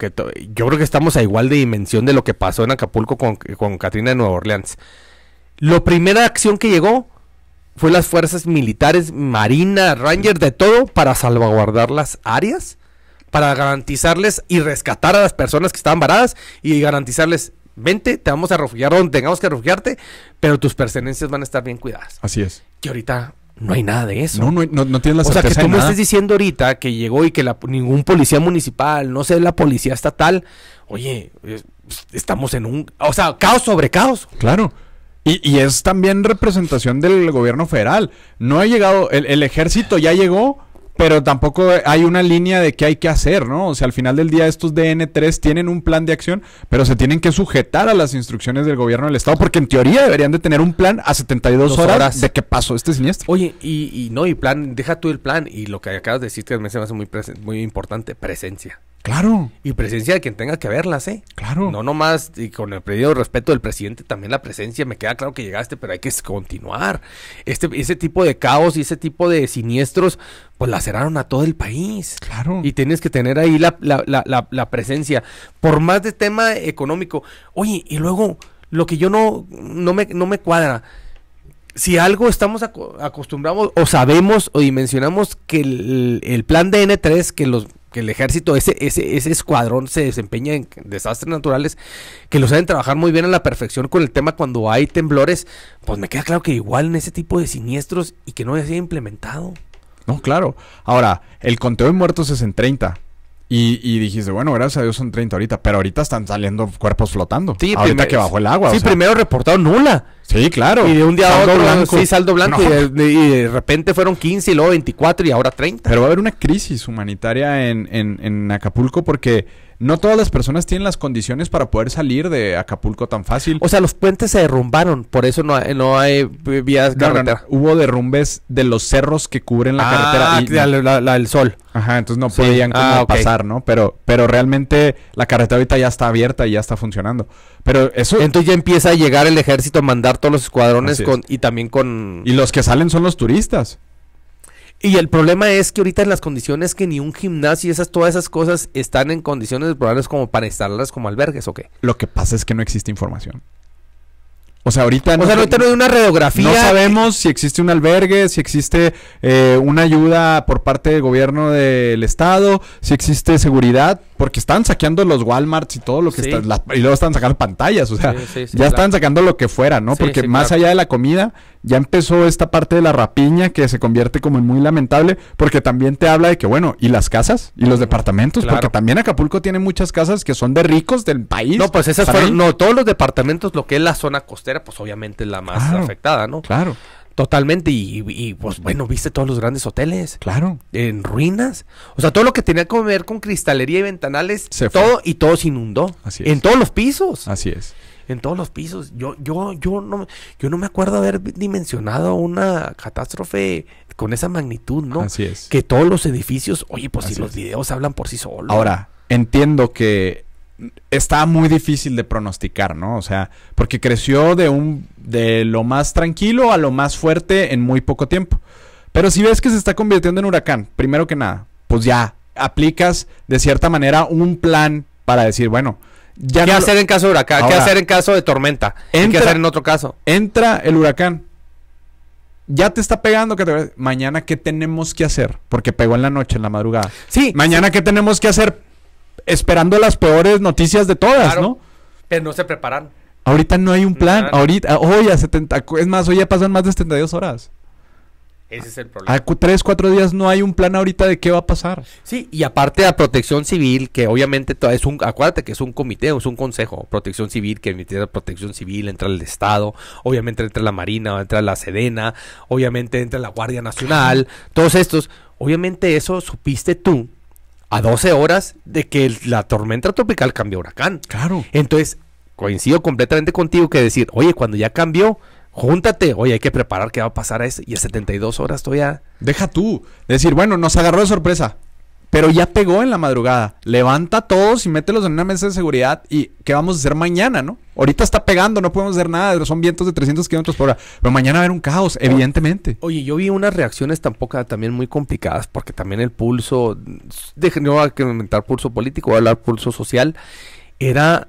Speaker 6: yo creo que estamos a igual de dimensión de lo que pasó en Acapulco con Katrina de Nueva Orleans. La primera acción que llegó fue las fuerzas militares, Marina, Ranger, de todo, para salvaguardar las áreas, para garantizarles y rescatar a las personas que estaban varadas y garantizarles, vente, te vamos a refugiar donde tengamos que refugiarte, pero tus pertenencias van a estar bien cuidadas.
Speaker 7: Así es.
Speaker 6: Que ahorita no hay nada de eso.
Speaker 7: No tienes la certeza.
Speaker 6: O sea, que tú me
Speaker 7: nada.
Speaker 6: estés diciendo ahorita que llegó y que ningún policía municipal, no sé, la policía estatal, oye, estamos en un, o sea, caos sobre caos.
Speaker 7: Claro. Y es también representación del gobierno federal. No ha llegado, el ejército ya llegó, pero tampoco hay una línea de qué hay que hacer, ¿no? O sea, al final del día estos DN3 tienen un plan de acción, pero se tienen que sujetar a las instrucciones del gobierno del estado, porque en teoría deberían de tener un plan a 72 horas de qué pasó este siniestro.
Speaker 6: Oye, y plan, deja tú el plan, y lo que acabas de decir que me hace muy importante, presencia.
Speaker 7: Claro.
Speaker 6: Y presencia de quien tenga que verlas, ¿eh?
Speaker 7: Claro.
Speaker 6: No nomás, y con el pedido de respeto del presidente, también la presencia. Me queda claro que llegaste, pero hay que continuar. Ese tipo de caos y ese tipo de siniestros, pues laceraron a todo el país.
Speaker 7: Claro.
Speaker 6: Y tienes que tener ahí la presencia. Por más de tema económico. Oye, y luego, lo que yo no me cuadra. Si algo estamos acostumbrados, o sabemos, o dimensionamos que el plan de N3, que el ejército, ese escuadrón se desempeña en desastres naturales, que lo saben trabajar muy bien a la perfección con el tema cuando hay temblores, pues me queda claro que igual en ese tipo de siniestros y que no haya sido implementado.
Speaker 7: No, claro. Ahora, el conteo de muertos es en 30. Y dijiste, bueno, gracias a Dios son 30 ahorita, pero ahorita están saliendo cuerpos flotando. Sí, ahorita que bajó el agua.
Speaker 6: Sí, o sea, primero reportaron nula.
Speaker 7: Sí, claro.
Speaker 6: Y de un día a otro, blanco. Sí, saldo blanco. No. Y de repente fueron 15 y luego 24 y ahora 30.
Speaker 7: Pero va a haber una crisis humanitaria en Acapulco porque no todas las personas tienen las condiciones para poder salir de Acapulco tan fácil.
Speaker 6: O sea, los puentes se derrumbaron, por eso no hay vías carretera.
Speaker 7: No. Hubo derrumbes de los cerros que cubren la carretera.
Speaker 6: La del sol.
Speaker 7: Ajá, entonces no podían pasar, ¿no? Pero realmente la carretera ahorita ya está abierta y ya está funcionando. Pero eso...
Speaker 6: Entonces ya empieza a llegar el ejército a mandar todos los escuadrones y también con...
Speaker 7: Y los que salen son los turistas.
Speaker 6: Y el problema es que ahorita en las condiciones que ni un gimnasio y todas esas cosas están en condiciones probables como para instalarlas como albergues, ¿o qué?
Speaker 7: Lo que pasa es que no existe información. O sea, ahorita
Speaker 6: no hay una radiografía.
Speaker 7: No sabemos si existe un albergue, si existe una ayuda por parte del gobierno del estado, si existe seguridad, porque están saqueando los Walmarts y todo lo que está, y luego están sacando pantallas, o sea, están sacando lo que fuera, ¿no? Porque más allá de la comida, ya empezó esta parte de la rapiña que se convierte como en muy lamentable, porque también te habla de que, bueno, ¿y las casas? ¿Y los departamentos?
Speaker 6: Claro.
Speaker 7: Porque también Acapulco tiene muchas casas que son de ricos del país.
Speaker 6: No, pues esas
Speaker 7: ¿Están
Speaker 6: fueron,
Speaker 7: ahí?
Speaker 6: no, todos los departamentos, lo que es la zona costera, pues obviamente es la más
Speaker 7: Claro.
Speaker 6: afectada, ¿no?
Speaker 7: Claro,
Speaker 6: Totalmente, y pues bueno, viste todos los grandes hoteles
Speaker 7: claro.
Speaker 6: en ruinas. O sea, todo lo que tenía que ver con cristalería y ventanales,
Speaker 7: Se
Speaker 6: todo, y todo se inundó.
Speaker 7: Así es.
Speaker 6: En todos los pisos.
Speaker 7: Así es.
Speaker 6: En todos los pisos. Yo no me acuerdo haber dimensionado una catástrofe con esa magnitud, ¿no?
Speaker 7: Así es.
Speaker 6: Que todos los edificios, oye, pues
Speaker 7: Así
Speaker 6: si los
Speaker 7: es.
Speaker 6: videos hablan por sí solos.
Speaker 7: Ahora, entiendo que está muy difícil de pronosticar, ¿no? O sea, porque creció de lo más tranquilo a lo más fuerte en muy poco tiempo. Pero si ves que se está convirtiendo en huracán, primero que nada, pues ya aplicas de cierta manera un plan para decir, bueno, ya
Speaker 6: ¿Qué
Speaker 7: no
Speaker 6: hacer en caso de huracán? ¿Qué
Speaker 7: Ahora,
Speaker 6: hacer en caso de tormenta? ¿Y ¿Qué
Speaker 7: entra-
Speaker 6: hacer en otro caso?
Speaker 7: entra el huracán. Ya te está pegando. Mañana, ¿qué tenemos que hacer? Porque pegó en la noche, en la madrugada.
Speaker 6: Sí.
Speaker 7: Mañana, ¿qué tenemos que hacer? Esperando las peores noticias de todas,
Speaker 6: Claro.
Speaker 7: ¿no?
Speaker 6: Pero no se preparan.
Speaker 7: Ahorita no hay un plan.
Speaker 6: Nada.
Speaker 7: Ahorita, hoy a 70, es más, hoy ya pasan más de 72 horas.
Speaker 6: Ese es el problema.
Speaker 7: A 3, 4 días no hay un plan ahorita de qué va a pasar.
Speaker 6: Sí, y aparte de Protección Civil, que obviamente acuérdate que es un comité, es un consejo, Protección Civil, que emitiera Protección Civil, entra el Estado, obviamente entra la Marina, entra la Sedena, obviamente entra la Guardia Nacional, todos estos, obviamente eso supiste tú a 12 horas de que la tormenta tropical cambió a huracán.
Speaker 7: Claro.
Speaker 6: Entonces, coincido completamente contigo que decir, oye, cuando ya cambió, júntate, oye, hay que preparar qué va a pasar a eso, y a 72 horas todavía...
Speaker 7: Deja tú. Decir, bueno, nos agarró de sorpresa. Pero ya pegó en la madrugada. Levanta a todos y mételos en una mesa de seguridad. ¿Y qué vamos a hacer mañana, no? Ahorita está pegando, no podemos hacer nada. Son vientos de 300 kilómetros por hora. Pero mañana va a haber un caos, evidentemente.
Speaker 6: Oye, yo vi unas reacciones también muy complicadas, porque también el pulso, no hay que inventar pulso político, voy a hablar pulso social, era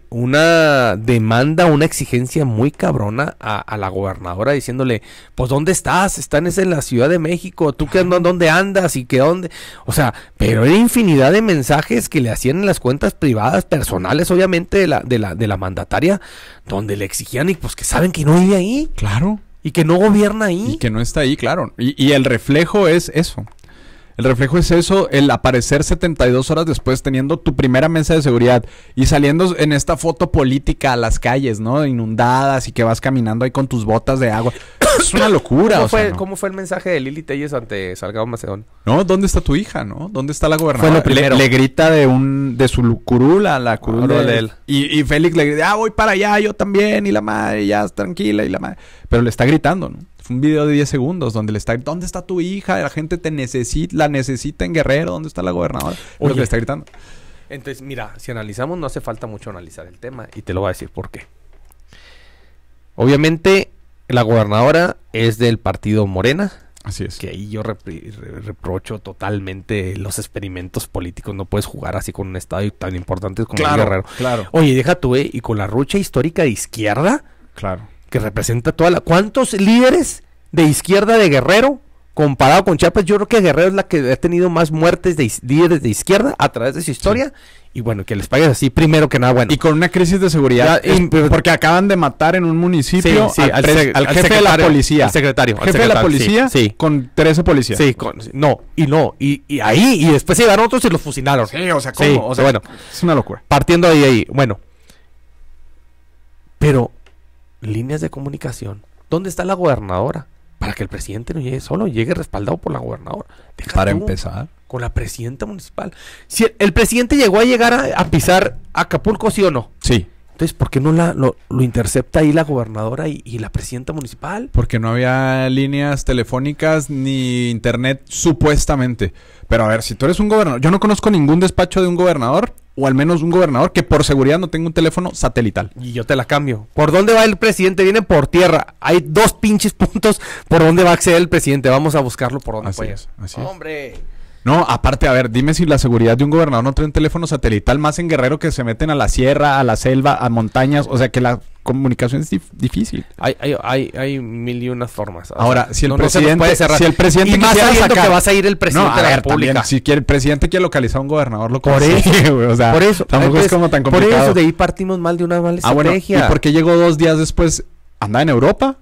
Speaker 6: una demanda, una exigencia muy cabrona a la gobernadora diciéndole, pues ¿dónde estás? Estás en la Ciudad de México, ¿tú qué, dónde andas? ¿Y qué dónde? O sea, pero era infinidad de mensajes que le hacían en las cuentas privadas, personales, obviamente, de la mandataria, donde le exigían y pues que saben que no vive ahí.
Speaker 7: Claro.
Speaker 6: Y que no gobierna ahí.
Speaker 7: Y que no está ahí, claro. Y el reflejo es eso. El reflejo es eso, el aparecer 72 horas después teniendo tu primera mesa de seguridad y saliendo en esta foto política a las calles, ¿no? Inundadas y que vas caminando ahí con tus botas de agua. Es una locura.
Speaker 6: ¿Cómo fue el mensaje de Lili Telles ante Salgado Macedón?
Speaker 7: ¿No? ¿Dónde está tu hija, no? ¿Dónde está la gobernadora?
Speaker 6: Fue lo primero.
Speaker 7: Le grita de su curul a la curul de él. Y Félix le grita, voy para allá, yo también, y la madre, ya tranquila, y la madre. Pero le está gritando, ¿no? Fue un video de 10 segundos donde le está, ¿dónde está tu hija? La gente la necesita en Guerrero, ¿dónde está la gobernadora? Es lo que le está gritando.
Speaker 6: Entonces, mira, si analizamos, no hace falta mucho analizar el tema, y te lo voy a decir por qué. Obviamente, la gobernadora es del partido Morena.
Speaker 7: Así es.
Speaker 6: Que ahí yo reprocho totalmente los experimentos políticos. No puedes jugar así con un estado tan importante como el Guerrero.
Speaker 7: Claro.
Speaker 6: Oye, deja tú, y con la rucha histórica de izquierda,
Speaker 7: Claro.
Speaker 6: que representa ¿cuántos líderes de izquierda de Guerrero comparado con Chiapas? Yo creo que Guerrero es la que ha tenido más muertes de líderes de izquierda a través de su historia. Sí. Y bueno, que les pagues así primero que nada, bueno.
Speaker 7: Y con una crisis de seguridad, porque acaban de matar en un municipio al jefe de la policía.
Speaker 6: Al secretario.
Speaker 7: Jefe de la policía,
Speaker 6: sí.
Speaker 7: Con 13 policías.
Speaker 6: Sí, y ahí, y después se llevaron otros y los fusilaron.
Speaker 7: Sí, o sea, ¿cómo?
Speaker 6: Sí,
Speaker 7: o sea, bueno, es una locura.
Speaker 6: Partiendo de ahí, bueno. Pero líneas de comunicación. ¿Dónde está la gobernadora? Para que el presidente no llegue solo, llegue respaldado por la gobernadora.
Speaker 7: Para empezar.
Speaker 6: Con la presidenta municipal. Si el presidente llegó a llegar a pisar Acapulco, ¿sí o no?
Speaker 7: Sí.
Speaker 6: Entonces, ¿por qué no lo intercepta ahí la gobernadora y la presidenta municipal?
Speaker 7: Porque no había líneas telefónicas ni internet, supuestamente. Pero a ver, si tú eres un gobernador... Yo no conozco ningún despacho de un gobernador, o al menos un gobernador, que por seguridad no tenga un teléfono satelital.
Speaker 6: Y yo te la cambio. ¿Por dónde va el presidente? Viene por tierra. Hay 2 pinches puntos por dónde va a acceder el presidente. Vamos a buscarlo por donde pueda.
Speaker 7: Así es.
Speaker 6: ¡Hombre!
Speaker 7: No, aparte, a ver, dime si la seguridad de un gobernador no trae un teléfono satelital, más en Guerrero, que se meten a la sierra, a la selva, a montañas, o sea que la comunicación es difícil.
Speaker 6: Hay mil y unas formas.
Speaker 7: Ahora, si el presidente
Speaker 6: y más sabiendo que vas a ir el presidente de la República.
Speaker 7: También, si el presidente quiere localizar a un gobernador, lo
Speaker 6: por eso,
Speaker 7: o sea,
Speaker 6: por eso,
Speaker 7: tampoco es como tan complicado.
Speaker 6: Por eso de ahí partimos mal de una mala estrategia.
Speaker 7: Bueno, ¿y por qué llegó 2 días después? ¿Andaba en Europa?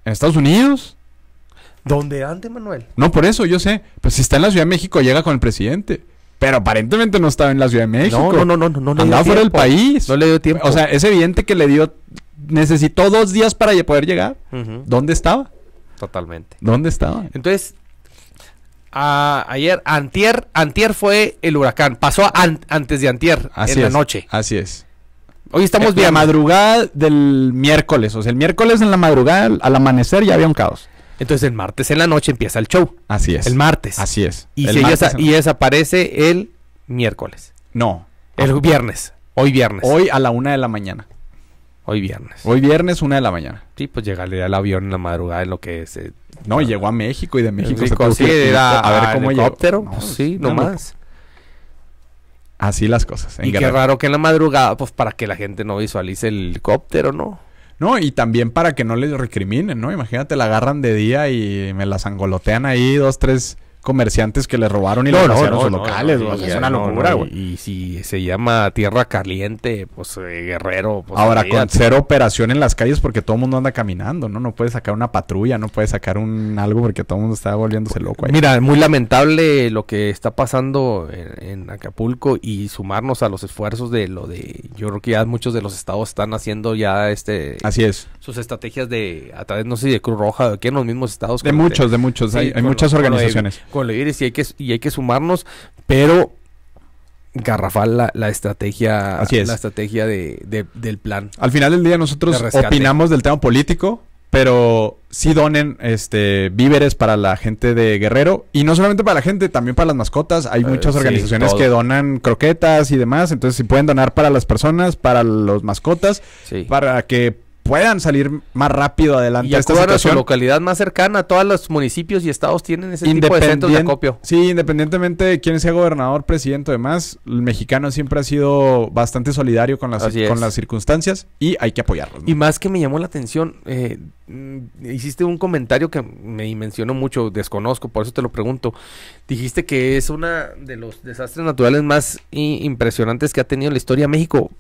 Speaker 7: ¿En Estados Unidos?
Speaker 6: ¿Dónde ande, Manuel?
Speaker 7: No, por eso, yo sé. Pues si está en la Ciudad de México, llega con el presidente. Pero aparentemente no estaba en la Ciudad de México.
Speaker 6: No le
Speaker 7: andaba
Speaker 6: dio
Speaker 7: fuera del
Speaker 6: tiempo.
Speaker 7: país.
Speaker 6: No le dio tiempo.
Speaker 7: O sea, es evidente que necesitó 2 días para poder llegar.
Speaker 6: Ujú.
Speaker 7: ¿Dónde estaba?
Speaker 6: Totalmente.
Speaker 7: ¿Dónde estaba?
Speaker 6: Entonces, antier fue el huracán. Pasó antes de antier, en la noche.
Speaker 7: Así es.
Speaker 6: Hoy estamos
Speaker 7: La
Speaker 6: bien.
Speaker 7: madrugada del miércoles. O sea, el miércoles en la madrugada, al amanecer, ya había un caos.
Speaker 6: Entonces, el martes en la noche empieza el show.
Speaker 7: Así es.
Speaker 6: El martes.
Speaker 7: Así es.
Speaker 6: Y,
Speaker 7: El martes en-
Speaker 6: desaparece el miércoles.
Speaker 7: No.
Speaker 6: El viernes. Hoy viernes.
Speaker 7: Hoy a la 1 de la mañana.
Speaker 6: Hoy viernes.
Speaker 7: Hoy viernes, 1 de la mañana.
Speaker 6: Sí, pues llegarle al avión en la madrugada en lo que se...
Speaker 7: No, y llegó a México y de México
Speaker 6: México,
Speaker 7: tuvo
Speaker 6: sí,
Speaker 7: que ir
Speaker 6: era
Speaker 7: a ver cómo llegó.
Speaker 6: helicóptero.
Speaker 7: No,
Speaker 6: Pues
Speaker 7: es
Speaker 6: sí,
Speaker 7: una
Speaker 6: nomás.
Speaker 7: Así las cosas. en
Speaker 6: Y qué
Speaker 7: Guerrero.
Speaker 6: raro que en la madrugada, pues para que la gente no visualice el helicóptero, ¿no?
Speaker 7: No, y también para que no les recriminen, ¿no? Imagínate, la agarran de día y me las angolotean ahí 2, 3 comerciantes que les robaron y les vaciaron sus locales.
Speaker 6: no,
Speaker 7: o sea,
Speaker 6: y-
Speaker 7: es una
Speaker 6: no,
Speaker 7: locura,
Speaker 6: no,
Speaker 7: güey.
Speaker 6: y si se llama Tierra Caliente, pues Guerrero, pues
Speaker 7: Ahora, con
Speaker 6: olvídate.
Speaker 7: 0 operación en las calles porque todo el mundo anda caminando, ¿no? No puedes sacar una patrulla, no puedes sacar algo porque todo el mundo está volviéndose loco ahí.
Speaker 6: Mira, muy lamentable lo que está pasando en Acapulco y sumarnos a los esfuerzos yo creo que ya muchos de los estados están haciendo ya
Speaker 7: Así es.
Speaker 6: sus estrategias a través, no sé, de Cruz Roja, de que en los mismos estados.
Speaker 7: De muchos.
Speaker 6: Sí,
Speaker 7: Hay
Speaker 6: con
Speaker 7: muchas
Speaker 6: lo de-
Speaker 7: organizaciones.
Speaker 6: Con lo de Iris y hay que sumarnos, pero garrafal la estrategia,
Speaker 7: Así es.
Speaker 6: la estrategia del plan.
Speaker 7: Al final del día nosotros
Speaker 6: De rescate.
Speaker 7: opinamos del tema político, pero sí donen víveres para la gente de Guerrero. Y no solamente para la gente, también para las mascotas. Hay muchas
Speaker 6: sí,
Speaker 7: organizaciones
Speaker 6: todo.
Speaker 7: que donan croquetas y demás. Entonces, si pueden donar para las personas, para los mascotas,
Speaker 6: Sí.
Speaker 7: para que puedan salir más rápido adelante
Speaker 6: Y
Speaker 7: a esta
Speaker 6: acudan a su
Speaker 7: situación.
Speaker 6: localidad más cercana. Todos los municipios y estados tienen ese tipo de centros de acopio.
Speaker 7: Sí, independientemente de quién sea gobernador, presidente o demás, el mexicano siempre ha sido bastante solidario con
Speaker 6: Así es.
Speaker 7: las circunstancias y hay que apoyarlos, ¿no?
Speaker 6: Y más que me llamó la atención, hiciste un comentario que me dimensionó mucho, desconozco, por eso te lo pregunto. Dijiste que es una de los desastres naturales más impresionantes que ha tenido la historia de México.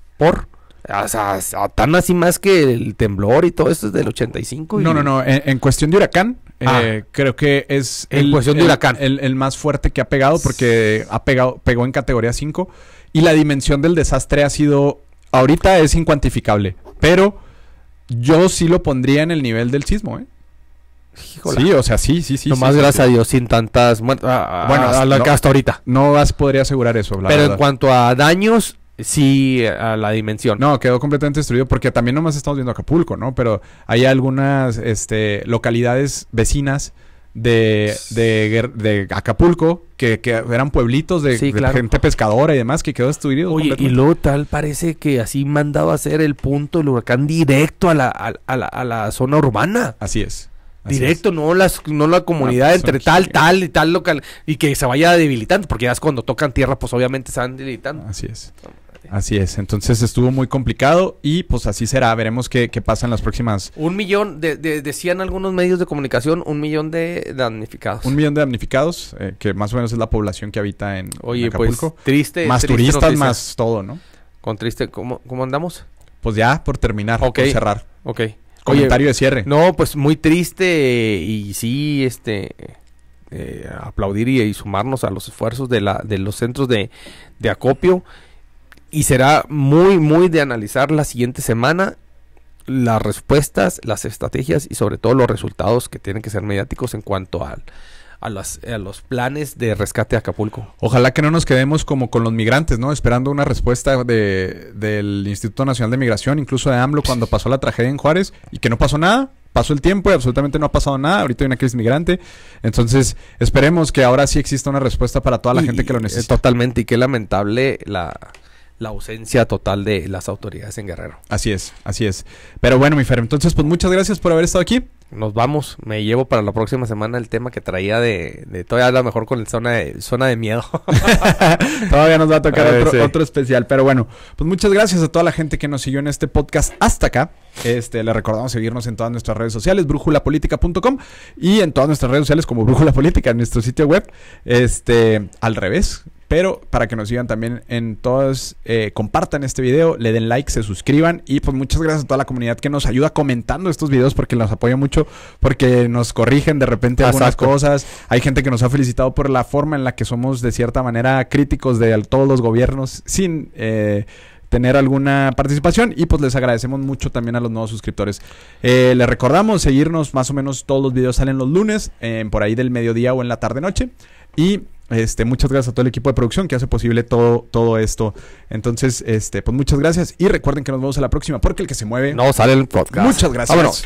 Speaker 6: O sea, tan así más que el temblor y todo esto es del 85.
Speaker 7: No. En cuestión de huracán, creo que es
Speaker 6: En cuestión de huracán.
Speaker 7: el más fuerte que ha pegado porque pegó en categoría 5 y la dimensión del desastre ahorita es incuantificable, pero yo sí lo pondría en el nivel del sismo, ¿eh?
Speaker 6: Híjole.
Speaker 7: Sí, o sea, sí.
Speaker 6: Nomás
Speaker 7: sí,
Speaker 6: gracias
Speaker 7: sí.
Speaker 6: a Dios, sin tantas muertes.
Speaker 7: Bueno,
Speaker 6: Hasta ahorita.
Speaker 7: No podría asegurar eso, la
Speaker 6: Pero en
Speaker 7: verdad.
Speaker 6: cuanto a daños, sí, a la dimensión.
Speaker 7: No, quedó completamente destruido porque también nomás estamos viendo Acapulco, ¿no? Pero hay algunas localidades vecinas de Acapulco que eran pueblitos de
Speaker 6: claro.
Speaker 7: gente pescadora y demás que quedó destruido.
Speaker 6: Oye, y
Speaker 7: completamente.
Speaker 6: luego tal parece que así mandaba a ser el punto del huracán directo a la zona urbana.
Speaker 7: Así es. Así
Speaker 6: Directo, no la comunidad
Speaker 7: Ah,
Speaker 6: entre
Speaker 7: son
Speaker 6: tal y tal local. Y que se vaya debilitando, porque ya es cuando tocan tierra, pues obviamente se van debilitando.
Speaker 7: Así es. Así es. Entonces estuvo muy complicado y pues así será. Veremos qué pasa en las próximas.
Speaker 6: 1 millón, decían algunos medios de comunicación, 1 millón de damnificados.
Speaker 7: 1 millón de damnificados, que más o menos es la población que habita en
Speaker 6: Oye, pues
Speaker 7: Acapulco.
Speaker 6: triste.
Speaker 7: Más
Speaker 6: triste
Speaker 7: turistas,
Speaker 6: noticia.
Speaker 7: más todo, ¿no?
Speaker 6: Con triste, ¿cómo andamos?
Speaker 7: Pues ya, por terminar,
Speaker 6: Ok.
Speaker 7: por cerrar.
Speaker 6: Ok.
Speaker 7: Comentario de cierre.
Speaker 6: No, pues muy triste y sí, aplaudir y sumarnos a los esfuerzos de los centros de acopio. Y será muy, muy de analizar la siguiente semana las respuestas, las estrategias y sobre todo los resultados que tienen que ser mediáticos en cuanto a los planes de rescate de Acapulco.
Speaker 7: Ojalá que no nos quedemos como con los migrantes, ¿no? Esperando una respuesta del Instituto Nacional de Migración, incluso de AMLO cuando pasó la tragedia en Juárez y que no pasó nada. Pasó el tiempo y absolutamente no ha pasado nada. Ahorita hay una crisis migrante. Entonces, esperemos que ahora sí exista una respuesta para toda la gente que lo necesita.
Speaker 6: Totalmente. Y qué lamentable la ausencia total de las autoridades en Guerrero.
Speaker 7: Así es, así es. Pero bueno, mi Fer, entonces, pues muchas gracias por haber estado aquí.
Speaker 6: Nos vamos. Me llevo para la próxima semana el tema que traía de todavía a lo mejor con el zona de miedo.
Speaker 7: Todavía nos va a tocar
Speaker 6: Sí.
Speaker 7: otro especial. Pero bueno, pues muchas gracias a toda la gente que nos siguió en este podcast hasta acá. Le recordamos seguirnos en todas nuestras redes sociales, brújulapolitica.com, y en todas nuestras redes sociales como Brújula Política, en nuestro sitio web. Al revés. pero para que nos sigan también en todas, compartan este video, le den like, se suscriban y pues muchas gracias a toda la comunidad que nos ayuda comentando estos videos porque nos apoya mucho, porque nos corrigen de repente algunas cosas. Hay gente que nos ha felicitado por la forma en la que somos de cierta manera críticos de todos los gobiernos sin tener alguna participación, y pues les agradecemos mucho también a los nuevos suscriptores. Les recordamos seguirnos, más o menos todos los videos salen los lunes, por ahí del mediodía o en la tarde noche, y muchas gracias a todo el equipo de producción que hace posible todo esto. Entonces, pues muchas gracias y recuerden que nos vemos a la próxima, porque el que se mueve
Speaker 3: No sale el podcast.
Speaker 7: Muchas gracias.
Speaker 3: Vámonos.